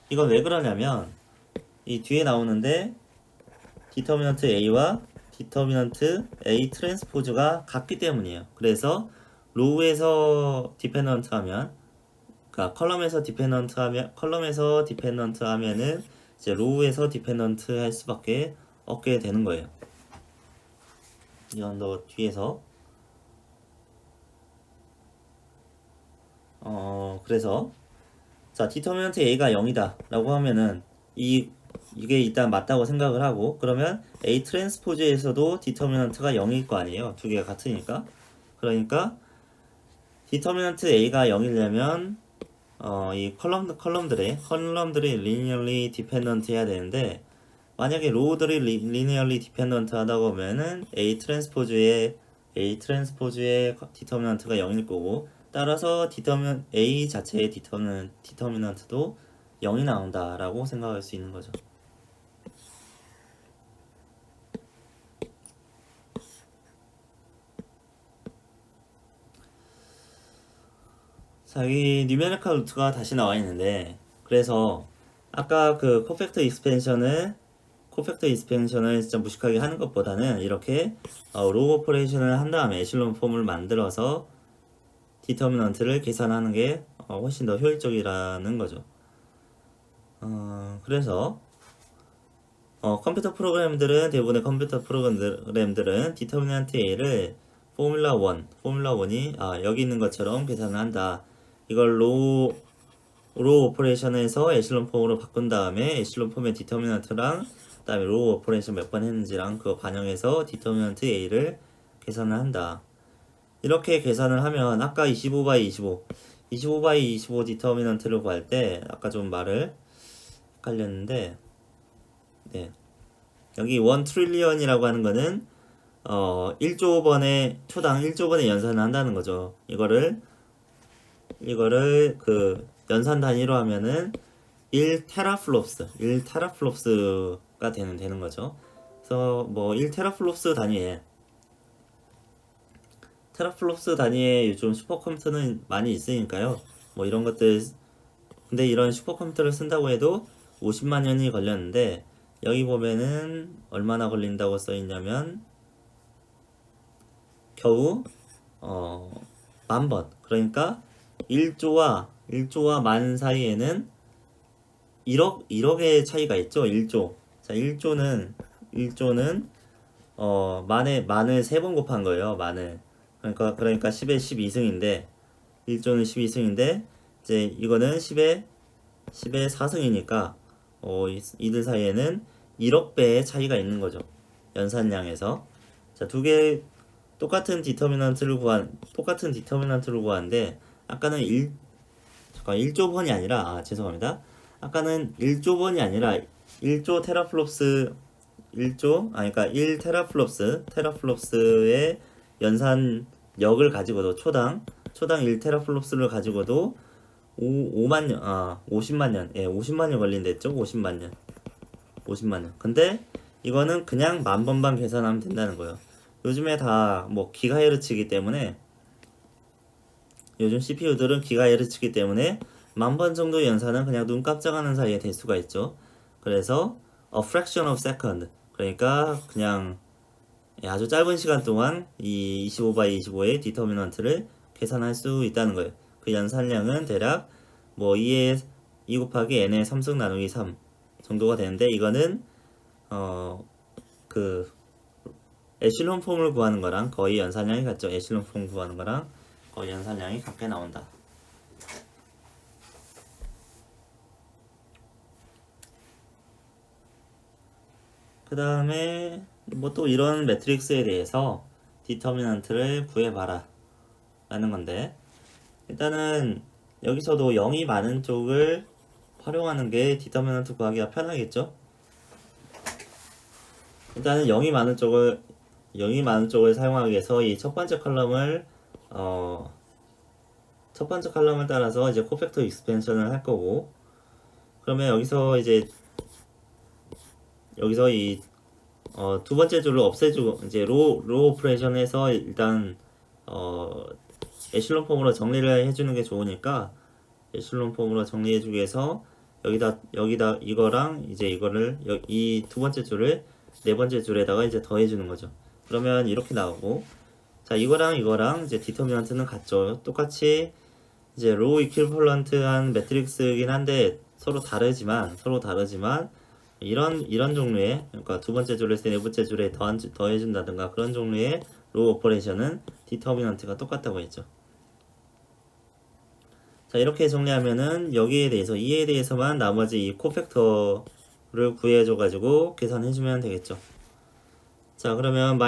이건 왜 그러냐면 이 뒤에 나오는데 디터미넌트 A와 디터미넌트 A 트랜스포즈가 같기 때문이에요. 그래서 로우에서 디펜던트 하면 그러니까 컬럼에서 디펜던트 하면은 이제 로우에서 디펜던트 할 수밖에 없게 되는 거예요. 이건 더 뒤에서 그래서 자 디터미넌트 A가 0이다 라고 하면은 이게 일단 맞다고 생각을 하고 그러면 A 트랜스포즈에서도 디터미넌트가 0일 거 아니에요. 두 개가 같으니까. 그러니까 디터미넌트 A가 0이려면 이 컬럼들이 리니얼리 디펜던트 해야 되는데 만약에 로우들이 리니얼리 디펜던트 하다 보면은 A 트랜스포즈의 디터미넌트가 0일 거고 따라서 A 자체의 디터미넌트도 0이 나온다라고 생각할 수 있는 거죠. 자, 여기 뉴메리컬 루트가 다시 나와 있는데 그래서 아까 그 코팩터 익스펜션을 진짜 무식하게 하는 것보다는 이렇게 로우 오퍼레이션을 한 다음에 에실론 폼을 만들어서 디터미넌트를 계산하는 게 훨씬 더 효율적이라는 거죠. 그래서 대부분의 컴퓨터 프로그램들은 디터미넌트 A를 포뮬라 1이 여기 있는 것처럼 계산을 한다. 이걸 로우 오퍼레이션에서 에실론 폼으로 바꾼 다음에 에실론 폼의 디터미넌트랑 그다음에 로우 오퍼레이션 몇 번 했는지랑 그거 반영해서 디터미넌트 A를 계산을 한다. 이렇게 계산을 하면 아까 25x25 디터미넌트를 구할 때 아까 좀 말을 헷갈렸는데 네. 여기 1 트릴리언이라고 하는 거는 1조 번에 초당 1조 번에 연산을 한다는 거죠. 이거를 그 연산 단위로 하면은 1테라플롭스가 되는 거죠. 그래서 뭐 1테라플롭스 단위에 테라플롭스 단위의 요즘 슈퍼컴퓨터는 많이 있으니까요. 뭐 이런 것들, 근데 이런 슈퍼컴퓨터를 쓴다고 해도 50만 년이 걸렸는데, 여기 보면은 얼마나 걸린다고 써 있냐면 겨우 10,000번. 그러니까 1조와 만 사이에는 1억의 차이가 있죠. 1조. 자, 1조는 만을 3번 곱한 거예요. 만을. 그러니까 10의 12승인데 1조는 12승인데 이제 이거는 10의 4승이니까 이들 사이에는 1억 배의 차이가 있는 거죠. 연산량에서. 자, 두 개 똑같은 디터미넌트를 구하는데 아까는 1조번이 아니라 죄송합니다. 아까는 1조번이 아니라 1조 테라플롭스 그러니까 1 테라플롭스의 연산력을 가지고도 초당 1 테라플롭스를 가지고도 50만 년, 50만 년 걸린댔죠? 50만 년. 근데 이거는 그냥 10,000번만 계산하면 된다는 거예요. 요즘에 다 뭐 기가헤르츠이기 때문에, 요즘 CPU들은 기가헤르츠이기 때문에 10,000번 정도 연산은 그냥 눈 깜짝하는 사이에 될 수가 있죠. 그래서 a fraction of second, 그러니까 그냥 아주 짧은 시간 동안 이 25/25의 디터미넌트를 계산할 수 있다는 거예요. 그 연산량은 대략 뭐 2 곱하기 n의 3승 나누기 3 정도가 되는데, 이거는 그 에실론 폼을 구하는 거랑 거의 연산량이 같죠. 에실론 폼 구하는 거랑 거의 연산량이 같게 나온다. 그 다음에 뭐 또 이런 매트릭스에 대해서 디터미넌트를 구해봐라 라는 건데, 일단은 여기서도 0이 많은 쪽을 활용하는 게 디터미넌트 구하기가 편하겠죠. 일단은 0이 많은 쪽을 사용하기 위해서 이 첫 번째 컬럼을 따라서 이제 코팩터 익스펜션을 할 거고, 그러면 여기서 이 두 번째 줄을 없애주고 이제 로 오퍼레이션에서 일단 에실론 폼으로 정리를 해주는 게 좋으니까, 에실론 폼으로 정리해주기 위해서 여기다 이거랑 이제 이거를 이 두 번째 줄을 네 번째 줄에다가 이제 더해주는 거죠. 그러면 이렇게 나오고, 자, 이거랑 이제 디터미넌트는 같죠. 똑같이 이제 로우 이퀴벌런트한 매트릭스이긴 한데 서로 다르지만 이런 종류의, 그러니까 두 번째 줄에서 네 번째 줄에 더해준다든가 그런 종류의 로우 오퍼레이션은 디터미넌트가 똑같다고 했죠. 자, 이렇게 정리하면은 여기에 대해서 이에 대해서만 나머지 이 코팩터를 구해줘가지고 계산해주면 되겠죠. 자, 그러면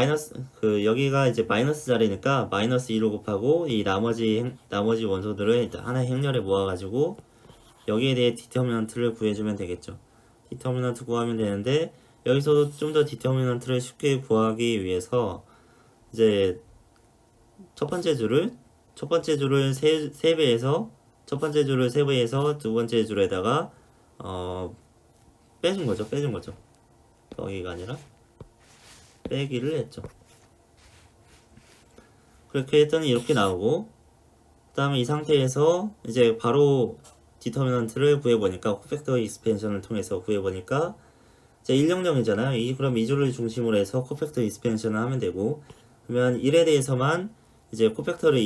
여기가 이제 마이너스 자리니까 마이너스 2로 곱하고 이 나머지 원소들을 일단 하나의 행렬에 모아가지고 여기에 대해 디터미넌트를 구해주면 되겠죠. 디터미넌트 구하면 되는데, 여기서도 좀 더 디터미넌트를 쉽게 구하기 위해서 이제 첫 번째 줄을 세 배에서 두 번째 줄에다가 빼준 거죠. 더하기가 아니라 빼기를 했죠. 그렇게 했더니 이렇게 나오고, 그 다음에 이 상태에서 이제 바로 디터미넌트를 구해보니까, 코팩터 익스펜션을 통해서 구해보니까 이제 100이잖아요. 그럼 이 줄을 중심으로 해서 코팩터 익스펜션을 하면 되고, 그러면 1에 대해서만 이제 코팩터를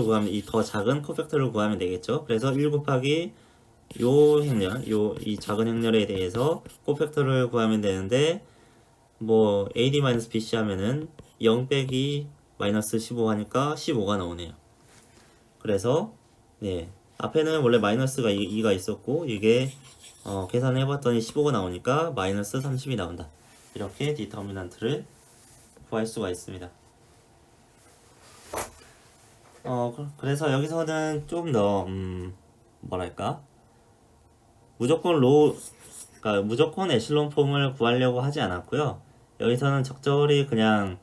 구하면, 이 더 작은 코팩터를 구하면 되겠죠. 그래서 1 곱하기 이 작은 행렬에 대해서 코팩터를 구하면 되는데, 뭐 AD-BC 하면은 0 빼기 마이너스 15 하니까 15가 나오네요. 그래서 앞에는 원래 마이너스가 2가 있었고, 이게 계산해봤더니 15가 나오니까 마이너스 30이 나온다. 이렇게 디터미넌트를 구할 수가 있습니다. 그래서 여기서는 좀 더 무조건 에실론 폼을 구하려고 하지 않았고요. 여기서는 적절히 그냥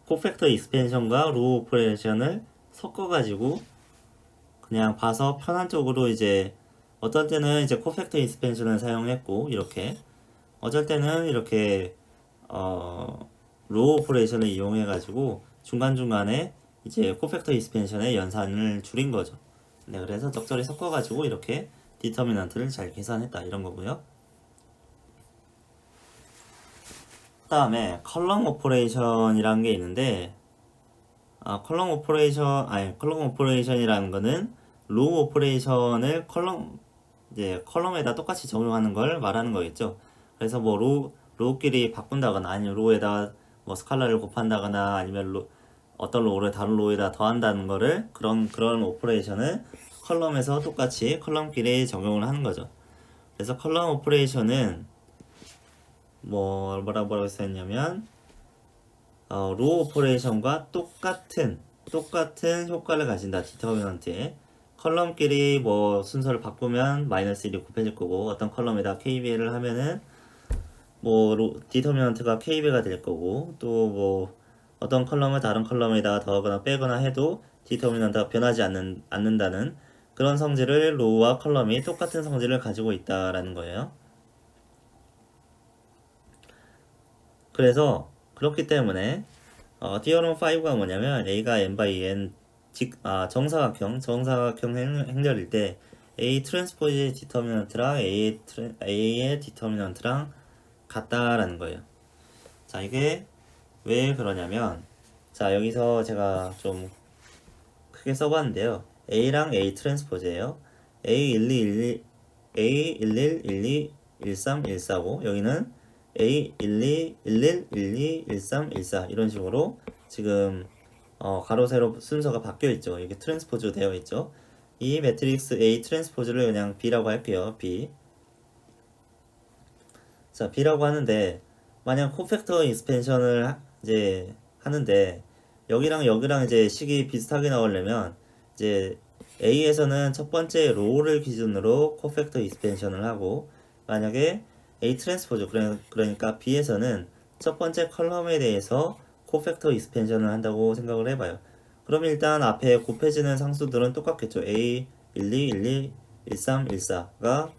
코팩터 익스펜션과 로우 오퍼레이션을 섞어가지고 그냥 봐서 편한 쪽으로 이제 어떤 때는 이제 코팩터 익스펜션을 사용했고 이렇게 어쩔 때는 이렇게 로우 오퍼레이션을 이용해 가지고 중간중간에 이제 코팩터 익스펜션의 연산을 줄인 거죠. 네, 그래서 적절히 섞어 가지고 이렇게 디터미넌트를 잘 계산했다 이런 거고요. 그다음에 컬럼 오퍼레이션이라는 게 있는데 컬럼 오퍼레이션이라는 거는 로우 오퍼레이션을 컬럼에다 똑같이 적용하는 걸 말하는 거겠죠. 그래서 뭐 로우끼리 바꾼다거나 아니면 로우에다 뭐 스칼라를 곱한다거나 아니면 어떤 로우를 다른 로우에다 더한다는 거를 그런 오퍼레이션을 컬럼에서 똑같이 컬럼끼리 적용을 하는 거죠. 그래서 컬럼 오퍼레이션은 뭐라고 했었냐면 로우 오퍼레이션과 똑같은 효과를 가진다. 디터미넌트에 컬럼끼리 뭐 순서를 바꾸면 마이너스 1이 곱해질 거고 어떤 컬럼에다 KBL을 하면은 뭐 디터미넌트가 KB가 될 거고 또 뭐 어떤 컬럼을 다른 컬럼에다 더하거나 빼거나 해도 디터미넌트가 변하지 않는다는 그런 성질을 로우와 컬럼이 똑같은 성질을 가지고 있다라는 거예요. 그래서 그렇기 때문에 디어럼 5가 뭐냐면 A가 n by n 정사각형 행렬일 때 A 트랜스포즈의 디터미넌트랑 A의 디터미넌트랑 같다라는 거예요. 자, 이게 왜 그러냐면 자, 여기서 제가 좀 크게 써봤는데요. A랑 A 트랜스포즈예요. A11, A11, 12, 13, 14고 여기는 A12, 11, 12, 13, 14 이런 식으로 지금 가로 세로 순서가 바뀌어 있죠. 이게 트랜스포즈 되어 있죠. 이 매트릭스 A 트랜스포즈를 그냥 B라고 할게요. B. 자, B라고 하는데 만약 코팩터 익스펜션을 이제 하는데 여기랑 이제 식이 비슷하게 나오려면 이제 A에서는 첫 번째 로우를 기준으로 코팩터 익스펜션을 하고 만약에 A 트랜스포즈 그러니까 B에서는 첫 번째 컬럼에 대해서 코팩터 익스펜션을 한다고 생각을 해봐요. 그럼 일단 앞에 곱해지는 상수들은 똑같겠죠. A 12, 12, 13, 14가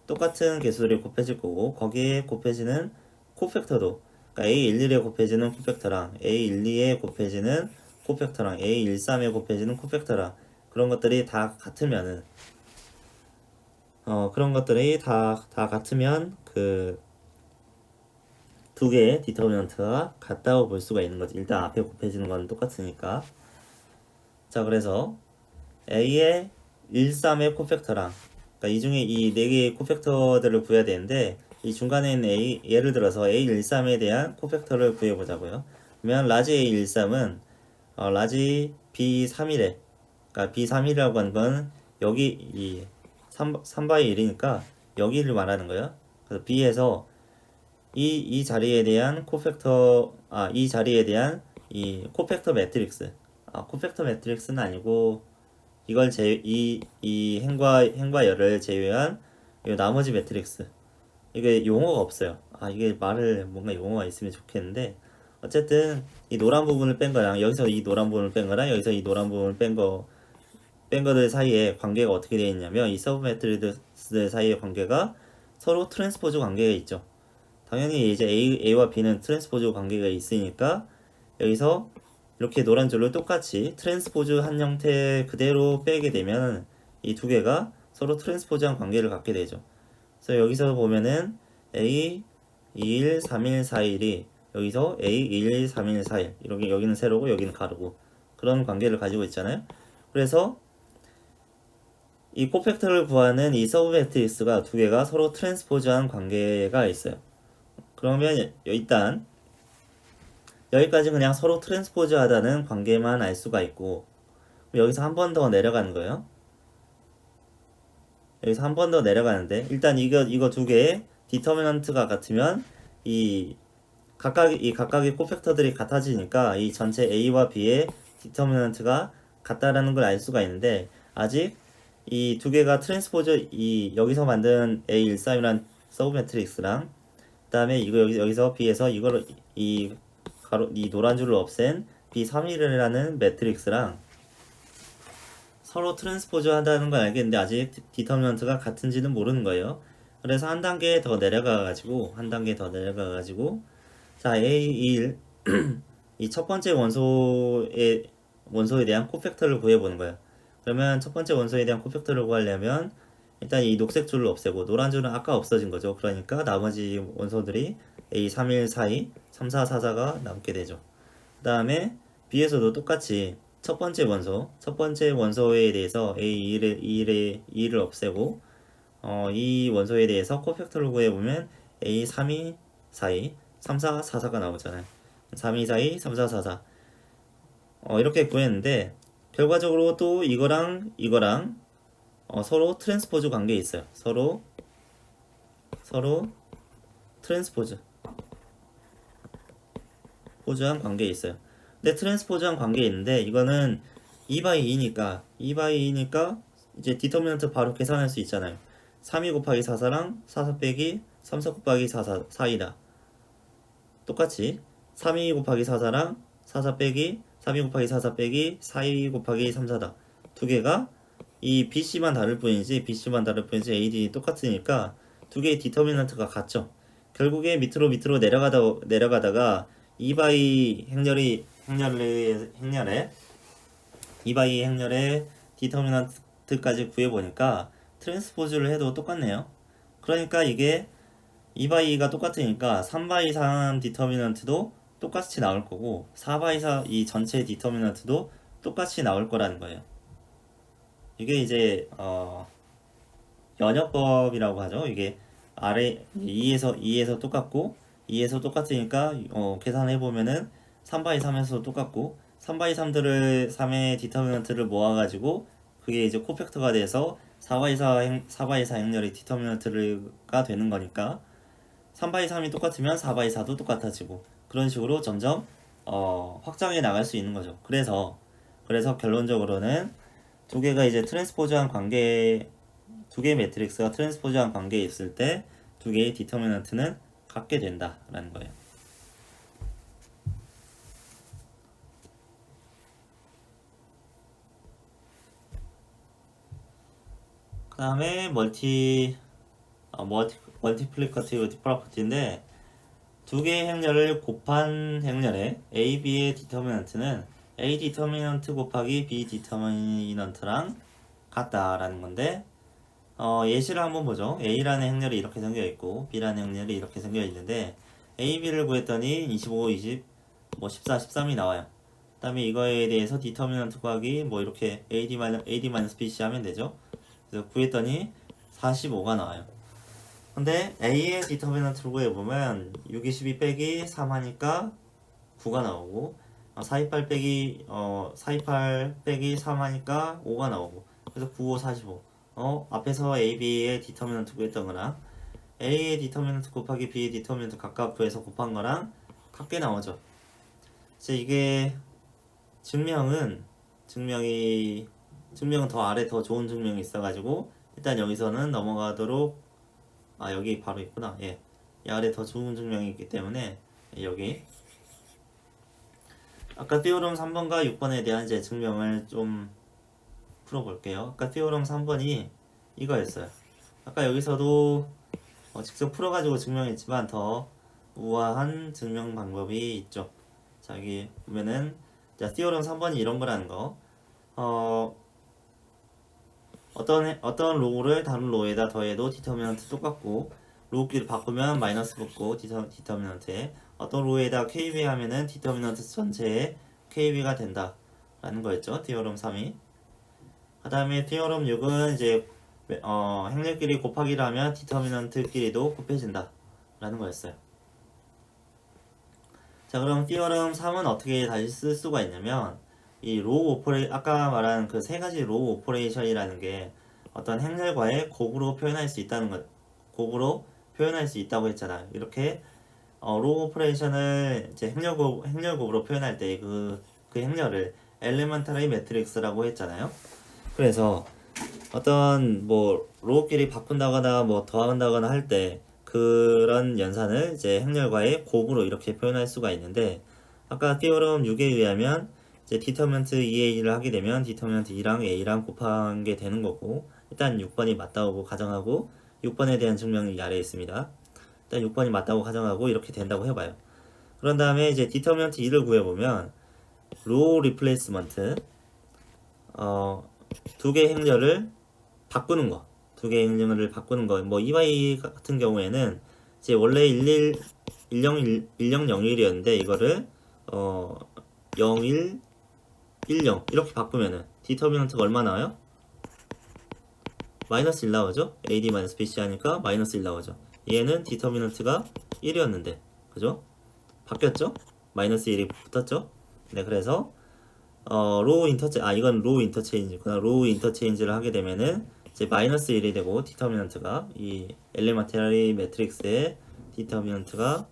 똑같은 개수들이 곱해질 거고 거기에 곱해지는 코팩터도 그러니까 A11에 곱해지는 코팩터랑 A12에 곱해지는 코팩터랑 A13에 곱해지는 코팩터랑 그런 것들이 다 같으면은 그런 것들이 다 같으면 그 두 개의 디터미넌트가 같다고 볼 수가 있는 거지. 일단 앞에 곱해지는 건 똑같으니까. 자, 그래서 A의 13의 코팩터랑 그러니까 이 중에 이 네 개의 코팩터들을 구해야 되는데 이 중간에 있는 A 예를 들어서 A13에 대한 코팩터를 구해보자고요. 그러면 라지 A13은 라지 B31에 그러니까 B31이라고 하는 건 여기 이 3바이 1이니까 여기를 말하는 거예요. 그래서 B에서 이 자리에 대한 이 자리에 대한 이 코팩터 매트릭스 코팩터 매트릭스는 아니고 이걸 이 행과 열을 제외한 이 나머지 매트릭스 이게 용어가 없어요. 이게 뭔가 용어가 있으면 좋겠는데 어쨌든 이 노란 부분을 뺀 거랑 여기서 이 노란 부분을 뺀 거랑 여기서 이 노란 부분을 뺀 거들 사이에 관계가 어떻게 되어 있냐면 이 서브 매트리스들 사이의 관계가 서로 트랜스포즈 관계가 있죠. 당연히 이제 A와 B는 트랜스포즈 관계가 있으니까 여기서 이렇게 노란 줄을 똑같이 트랜스포즈 한 형태 그대로 빼게 되면 이 두 개가 서로 트랜스포즈한 관계를 갖게 되죠. 그래서 여기서 보면은 A 21, 31, 41이 여기서 A 21, 31, 41 이렇게 여기는 세로고 여기는 가로고 그런 관계를 가지고 있잖아요. 그래서 이 코팩터를 구하는 이 서브 매트리스가 두 개가 서로 트랜스포즈한 관계가 있어요. 그러면 일단 여기까지 그냥 서로 트랜스포즈 하다는 관계만 알 수가 있고 여기서 한 번 더 내려가는 거예요. 여기서 한 번 더 내려가는데 일단 이거 두 개의 디터미넌트가 같으면 이 각각의 코팩터들이 같아지니까 이 전체 A와 B의 디터미넌트가 같다라는 걸 알 수가 있는데 아직 이 두 개가 트랜스포즈 여기서 만든 A13이란 서브 매트릭스랑 그다음에 여기서 B에서 이거를 이 노란 줄을 없앤 B31이라는 매트릭스랑 서로 트랜스포즈 한다는 걸 알겠는데 아직 디터미넌트가 같은지는 모르는 거예요. 그래서 한 단계 더 내려가가지고 자 A1 이 첫 번째 원소에 대한 코팩터를 구해보는 거예요. 그러면 첫 번째 원소에 대한 코팩터를 구하려면 일단 이 녹색 줄을 없애고 노란 줄은 아까 없어진 거죠. 그러니까 나머지 원소들이 A31, 42, 34, 44가 남게 되죠. 그 다음에 B에서도 똑같이 첫 번째 원소에 대해서 A2를 없애고 이 원소에 대해서 코팩터를 구해보면 A32, 42, 34, 44가 나오잖아요. 32, 42, 34, 44 이렇게 구했는데 결과적으로 또 이거랑 서로 트랜스포즈 관계에 있어요. 서로 트랜스포즈 포즈한 관계에 있어요. 근데 트랜스포즈한 관계에 있는데 이거는 2/2니까 이제 디터미넌트 바로 계산할 수 있잖아요. 32 곱하기 44랑 44 빼기 34 곱하기 4이다. 똑같이 32 곱하기 44랑 44 빼기 32 곱하기 44 빼기 42 곱하기 34다. 두 개가 이 BC만 다를 뿐이지 AD 똑같으니까 두 개의 디터미넌트가 같죠. 결국에 밑으로 내려가다가 2/2 행렬의 디터미넌트까지 구해보니까 트랜스포즈를 해도 똑같네요. 그러니까 이게 2/2가 똑같으니까 3/3 디터미넌트도 똑같이 나올 거고 4/4 이 전체 디터미넌트도 똑같이 나올 거라는 거예요. 이게 이제 연역법이라고 하죠. 이게 아래 2에서 똑같고 2에서 똑같으니까 계산해 보면은 3/3에서도 똑같고 3/3들을 3의 디터미넌트를 모아가지고 그게 이제 코팩터가 돼서 4/4 행렬의 디터미넌트가 되는 거니까 3/3이 똑같으면 4/4도 똑같아지고 그런 식으로 점점 확장해 나갈 수 있는 거죠. 그래서 결론적으로는 두 개가 이제 트랜스포즈한 관계 두 개의 매트릭스가 트랜스포즈한 관계에 있을 때 두 개의 디터미넌트는 같게 된다라는 거예요. 그 다음에 멀티플리커티브 프로퍼티인데 두 개의 행렬을 곱한 행렬의 A, B의 디터미넌트는 A 디터미넌트 곱하기 B 디터미넌트랑 같다라는 건데 예시를 한번 보죠. A라는 행렬이 이렇게 생겨 있고 B라는 행렬이 이렇게 생겨 있는데 A, B를 구했더니 25, 20, 14, 13이 나와요. 그 다음에 이거에 대해서 디터미넌트 구하기 이렇게 AD-BC 하면 되죠. 그래서 구했더니 45가 나와요. 근데 A의 디터미넌트를 구해보면 6, 22 빼기 3 하니까 9가 나오고 428 빼기 3 하니까 5가 나오고 그래서 9, 5, 45 앞에서 A, B의 디터미넌트 구했던 거랑 A의 디터미넌트 곱하기 B의 디터미넌트 각각 구해서 곱한 거랑 같게 나오죠. 이제 이게 증명은 더 아래 더 좋은 증명이 있어가지고 일단 여기서는 넘어가도록 여기 바로 있구나. 이 아래 더 좋은 증명이 있기 때문에 여기 아까 티오럼 3번과 6번에 대한 이제 증명을 좀 풀어볼게요. 아까 티오럼 3번이 이거였어요. 아까 여기서도 직접 풀어가지고 증명했지만 더 우아한 증명 방법이 있죠. 자, 여기 보면은 자, 티오럼 3번이 이런 거라는 거. 어떤 로우를 다른 로우에다 더해도 디터미넌트 똑같고 로우끼리 바꾸면 마이너스 붙고 디터미넌트에 어떤 로우에다 KB 하면은 디터미넌트 전체에 KB가 된다 라는 거였죠. 티오럼 3이. 그 다음에 티오럼 6은 이제 행렬끼리 곱하기를 하면 디터미넌트끼리도 곱해진다 라는 거였어요. 자, 그럼 티오럼 3은 어떻게 다시 쓸 수가 있냐면 이 로우 아까 말한 그 세 가지 로우 오퍼레이션이라는 게 어떤 행렬과의 곡으로 표현할 수 있다고 했잖아요. 이렇게 로우 오퍼레이션을 이제 행렬곡으로 표현할 때 그 행렬을 엘리먼터리 매트릭스라고 했잖아요. 그래서 어떤 로우끼리 바꾼다거나 더한다거나 할 때 그런 연산을 이제 행렬과의 곡으로 이렇게 표현할 수가 있는데 아까 티오럼 6에 의하면 이제 디터미넌트 2a를 하게 되면 디터미넌트 2랑 a랑 곱한 게 되는 거고, 일단 6번이 맞다고 가정하고 6번에 대한 증명이 이 아래에 있습니다. 일단 6번이 맞다고 가정하고 이렇게 된다고 해봐요. 그런 다음에 이제 디터미넌트 2를 구해보면 로우 리플레이스먼트 두 개의 행렬을 바꾸는 거, 두 개의 행렬을 바꾸는 거, 뭐 EY 같은 경우에는 이제 원래 1001이었는데 이거를 01 10 이렇게 바꾸면은 디터미넌트가 얼마 나와요? 마이너스 1 나오죠? AD-BC 하니까 마이너스 1 나오죠. 얘는 디터미넌트가 1이었는데 그죠? 바뀌었죠? 마이너스 1이 붙었죠? 네, 그래서 이건 로우 인터체인지구나. 로우 인터체인지를 하게 되면은 이제 마이너스 1이 되고 디터미넌트가 이 엘레멘터리 매트릭스의 디터미넌트가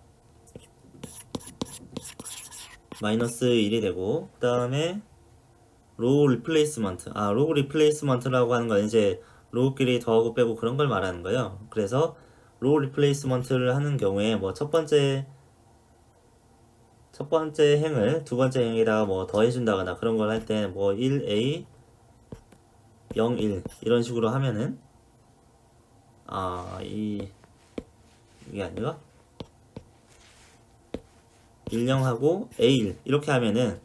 마이너스 1이 되고, 그 다음에 로우 리플레이스먼트라고 하는 건 이제 로우끼리 더하고 빼고 그런 걸 말하는 거예요. 그래서 로우 리플레이스먼트를 하는 경우에 뭐 첫 번째 행을 두 번째 행에다가 뭐 더해준다거나 그런 걸 할 때 뭐 1a 0 1 이런 식으로 하면은 이게 아니라 1 0하고 a 1 이렇게 하면은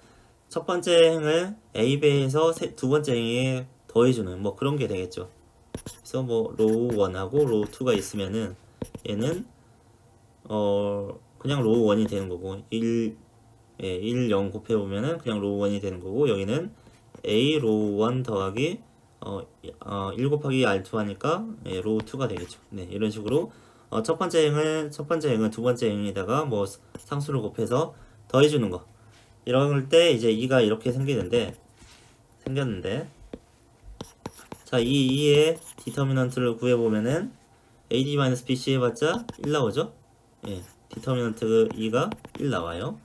첫 번째 행을 a배에서 두 번째 행에 더해주는 뭐 그런 게 되겠죠. 그래서 뭐 로우 1하고 로우 2가 있으면은 얘는 그냥 로우 1이 되는 거고 1 0 곱해보면은 그냥 로우 1이 되는 거고, 여기는 a 로우 1 더하기 1 곱하기 r2 하니까 로우 2가 되겠죠. 네, 이런 식으로 첫 번째 행은 두 번째 행에다가 뭐 상수를 곱해서 더해주는 거, 이럴 때 이제 2가 이렇게 생겼는데 자, 이 2의 디터미넌트를 구해보면은 AD-BC 해봤자 1 나오죠? 예, 디터미넌트 2가 1 나와요.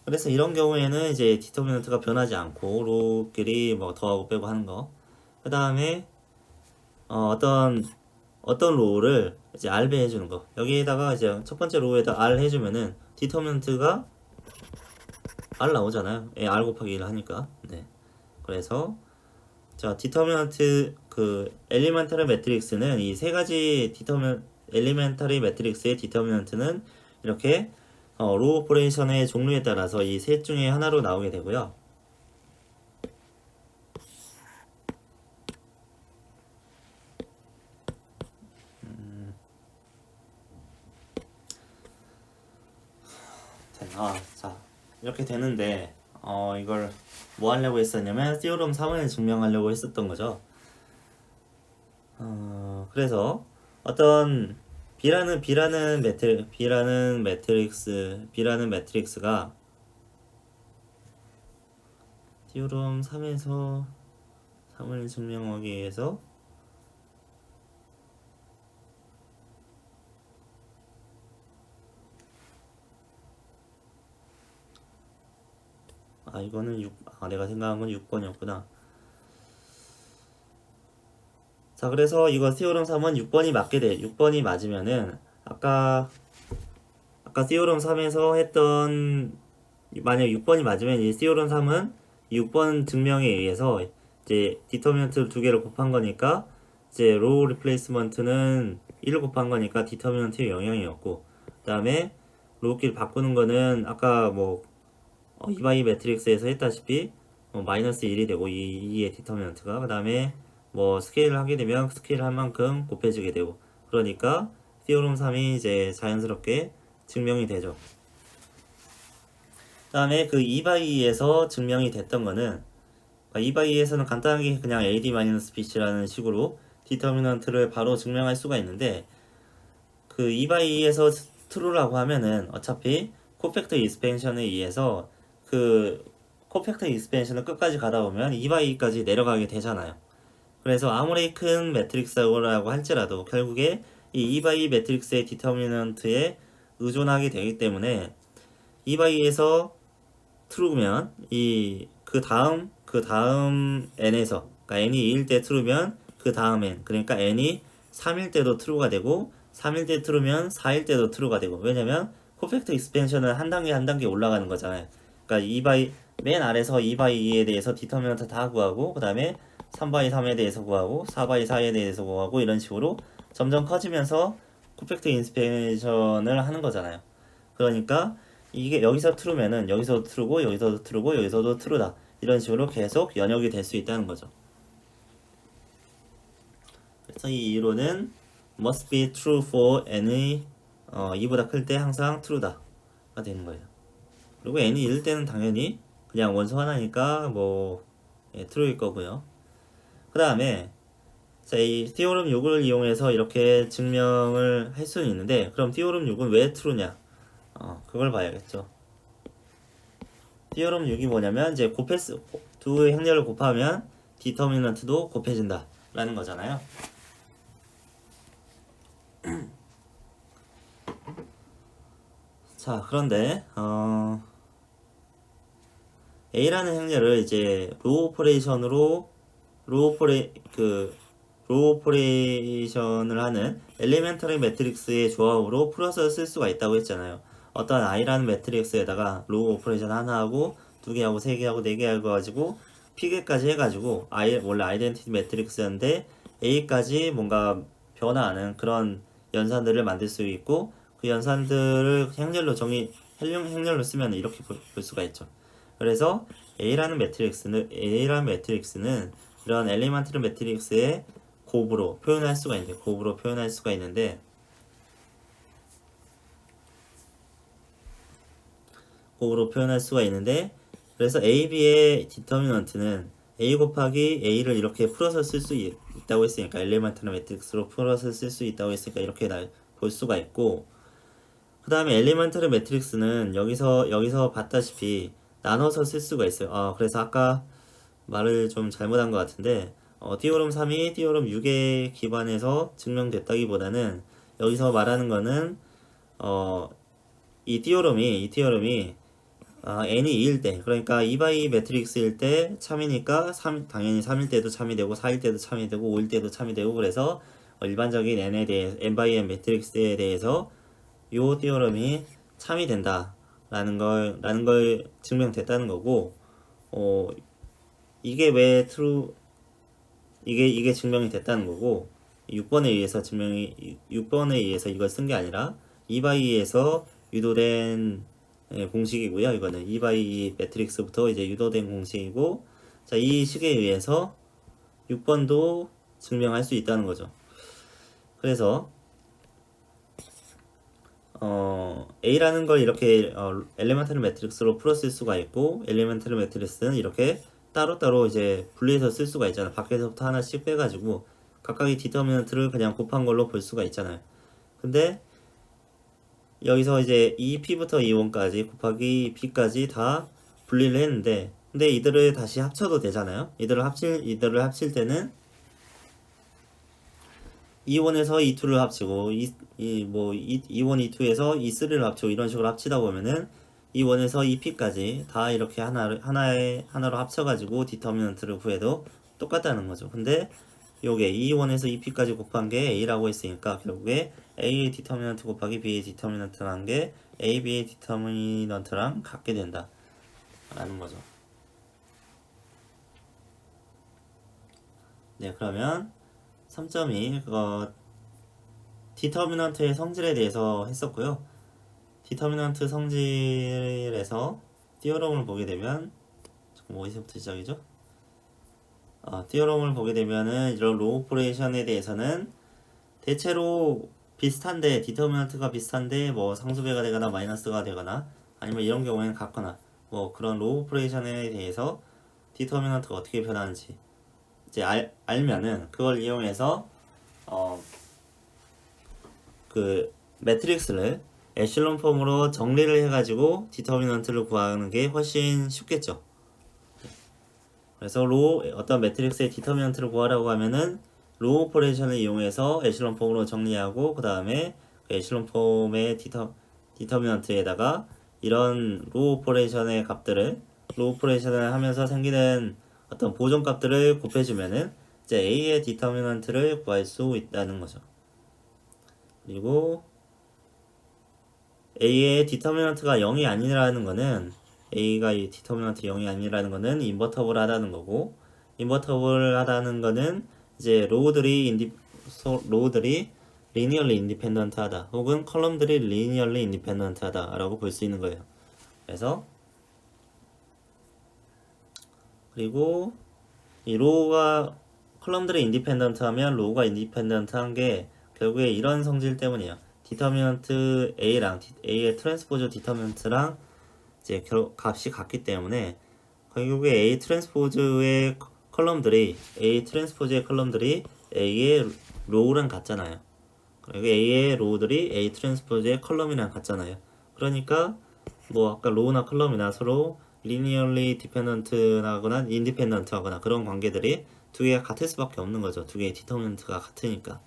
그래서 이런 경우에는 이제 디터미넌트가 변하지 않고 로우끼리 뭐 더하고 빼고 하는 거. 그 다음에 어떤 로우를 이제 R 배해주는 거. 여기에다가 이제 첫 번째 로우에다 R 해주면은 디터미넌트가 R 나오잖아요. 예, R 곱하기 1 하니까. 네. 그래서 자, 디터미넌트 엘리멘터리 매트릭스는 이 세 가지 엘리멘터리 매트릭스의 디터미넌트는 이렇게 로우 오퍼레이션의 종류에 따라서 이 셋 중에 하나로 나오게 되고요. 자, 이렇게 되는데 이걸 뭐 하려고 했었냐면 시오럼 3을 증명하려고 했었던 거죠. 그래서 어떤 B라는 매트릭스가 시오럼 3에서 3을 증명하기 위해서 이거는 내가 생각한 건 6번이었구나. 자, 그래서 이거 시오럼 3은 6번이 맞으면은 아까 시오럼 3에서 했던, 만약 6번이 맞으면 이 시오럼 3은 6번 증명에 의해서 이제 디터미넌트 두 개를 곱한 거니까 이제 로우 리플레이스먼트는 1을 곱한 거니까 디터미넌트의 영향이었고, 그 다음에 로우끼리 바꾸는 거는 아까 뭐 이바이 매트릭스에서 했다시피 마이너스 1이 되고 2의 디터미넌트가, 그 다음에 뭐 스케일을 하게 되면 스케일 한 만큼 곱해지게 되고, 그러니까 시오럼 3이 이제 자연스럽게 증명이 되죠. 그 다음에 그 2바이에서 증명이 됐던 거는 2바이에서는 간단하게 그냥 AD-BC라는 식으로 디터미넌트를 바로 증명할 수가 있는데, 그 2바이에서 true라고 하면은 어차피 코팩터 익스펜션에 의해서 그 코팩터 익스펜션을 끝까지 가다 보면 2바이까지 내려가게 되잖아요. 그래서 아무리 큰 매트릭스라고 할지라도 결국에 이 2바이 매트릭스의 디터미넌트에 의존하게 되기 때문에 2바이에서 true면 그 다음 n에서, 그러니까 n이 2일 때 true면 그 다음 n, 그러니까 n이 3일 때도 true가 되고 3일 때 true면 4일 때도 true가 되고, 왜냐면 코팩터 익스펜션은 한 단계 올라가는 거잖아요. 그러니까 맨 아래서 2x2에 대해서 디터미넌트 다 구하고 그 다음에 3x3에 대해서 구하고 4x4에 대해서 구하고 이런 식으로 점점 커지면서 퍼펙트 인스펙션을 하는 거잖아요. 그러니까 이게 여기서 true면은 여기서도 true고 여기서도 true고 여기서도 true다. 이런 식으로 계속 연역이 될 수 있다는 거죠. 그래서 이 이론은 must be true for n이 2보다 클 때 항상 true다가 되는 거예요. 그리고 n이 1일 때는 당연히 그냥 원소 하나니까 뭐 true일 거고요. 그 다음에 이 티오름 6을 이용해서 이렇게 증명을 할 수는 있는데 그럼 티오름 6은 왜 true냐? 그걸 봐야겠죠. 티오름 6이 뭐냐면 이제 두 행렬을 곱하면 디터미넌트도 곱해진다 라는 거잖아요. 자, 그런데 A라는 행렬을 이제 로우 오퍼레이션을 하는 엘리멘터리 매트릭스의 조합으로 풀어서 쓸 수가 있다고 했잖아요. 어떤 I라는 매트릭스에다가 로우 오퍼레이션 하나 하고 두 개 하고 세 개 하고 네 개 하고 가지고 P개까지 해가지고 원래 아이덴티티 매트릭스였는데 A까지 뭔가 변화하는 그런 연산들을 만들 수 있고 그 연산들을 행렬로 쓰면 이렇게 볼 수가 있죠. 그래서 A라는 매트릭스는 이런 엘리먼트리 매트릭스의 곱으로 표현할 수가 있는데 그래서 A, B의 디터미넌트는 A 곱하기 A를 이렇게 풀어서 쓸 수 있다고 했으니까 엘리먼트리 매트릭스로 풀어서 쓸 수 있다고 했으니까 이렇게 볼 수가 있고 그 다음에 엘리먼터리 매트릭스는 여기서 봤다시피 나눠서 쓸 수가 있어요. 그래서 아까 말을 좀 잘못한 것 같은데 띠오럼 3이 띠오럼 6에 기반해서 증명됐다기보다는 여기서 말하는 거는 이 띠오럼이 n이 2일 때 그러니까 2x2 매트릭스일 때 참이니까 당연히 3일 때도 참이 되고 4일 때도 참이 되고 5일 때도 참이 되고 그래서 일반적인 n에 대해 n×n 매트릭스에 대해서 요 띠오럼이 참이 된다 라는 걸 증명됐다는 거고 이게 왜 이게 증명이 됐다는 거고 6번에 의해서 이걸 쓴 게 아니라 2x2에서 유도된 공식이고요. 이거는 2x2 매트릭스부터 이제 유도된 공식이고 자, 이 식에 의해서 6번도 증명할 수 있다는 거죠. 그래서 A라는 걸 이렇게 엘리멘터리 매트릭스로 풀었을 수가 있고 엘리멘터리 매트릭스는 이렇게 따로따로 이제 분리해서 쓸 수가 있잖아요. 밖에서부터 하나씩 빼가지고 각각의 디터미넌트를 그냥 곱한 걸로 볼 수가 있잖아요. 근데 여기서 이제 2P부터 2원까지 곱하기 B까지 다 분리를 했는데 근데 이들을 다시 합쳐도 되잖아요. 이들을 합칠 때는 2원에서 2,2를 합치고 2원, 2,2에서 2,3를 합치고 이런 식으로 합치다 보면은 2원에서 2p까지 다 이렇게 하나로 합쳐가지고 디터미넌트를 구해도 똑같다는 거죠. 근데 요게 2원에서 2p까지 곱한 게 a라고 했으니까 결국에 a의 디터미넌트 곱하기 b의 디터미넌트라는 게 a, b의 디터미넌트랑 같게 된다 라는 거죠. 네, 그러면 3.2 디터미넌트의 성질에 대해서 했었고요. 디터미넌트 성질에서 띠오럼을 보게 되면 어디서부터 시작이죠? 띠오럼을 보게 되면은 이런 로우 오퍼레이션에 대해서는 대체로 비슷한데 디터미넌트가 비슷한데 뭐 상수배가 되거나 마이너스가 되거나 아니면 이런 경우에는 같거나 뭐 그런 로우 오퍼레이션에 대해서 디터미넌트가 어떻게 변하는지 이제 알면은 그걸 이용해서 그 매트릭스를 에슐론 폼으로 정리를 해가지고 디터미넌트를 구하는 게 훨씬 쉽겠죠. 그래서 어떤 매트릭스의 디터미넌트를 구하라고 하면은 로우 오퍼레이션을 이용해서 에슐론 폼으로 정리하고 그 다음에 그 에슐론 폼의 디터미넌트에다가 이런 로우 오퍼레이션의 로우 오퍼레이션을 하면서 생기는 어떤 보존 값들을 곱해주면은 이제 A의 디터미넌트를 구할 수 있다는 거죠. 그리고 A의 디터미넌트가 0이 아니라는 거는 A가 이 디터미넌트 0이 아니라는 거는 인버터블 하다는 거고, 인버터블 하다는 거는 이제 로우들이 리니얼리 인디펜던트 하다 혹은 컬럼들이 리니얼리 인디펜던트 하다 라고 볼 수 있는 거예요. 그래서 그리고 이 로우가 컬럼들이 인디펜던트 하면 로우가 인디펜던트 한 게 결국에 이런 성질 때문이에요. 디터미넌트 A랑 A의 트랜스포즈 디터미넌트랑 이제 값이 같기 때문에 결국에 A 트랜스포즈의 컬럼들이 A의 로우랑 같잖아요. 그리고 A의 로우들이 A 트랜스포즈의 컬럼이랑 같잖아요. 그러니까 뭐 아까 로우나 컬럼이나 서로 리니얼리 디펜던트하거나 인디펜던트하거나 그런 관계들이 두 개가 같을 수밖에 없는 거죠. 두 개의 디터미넌트가 같으니까.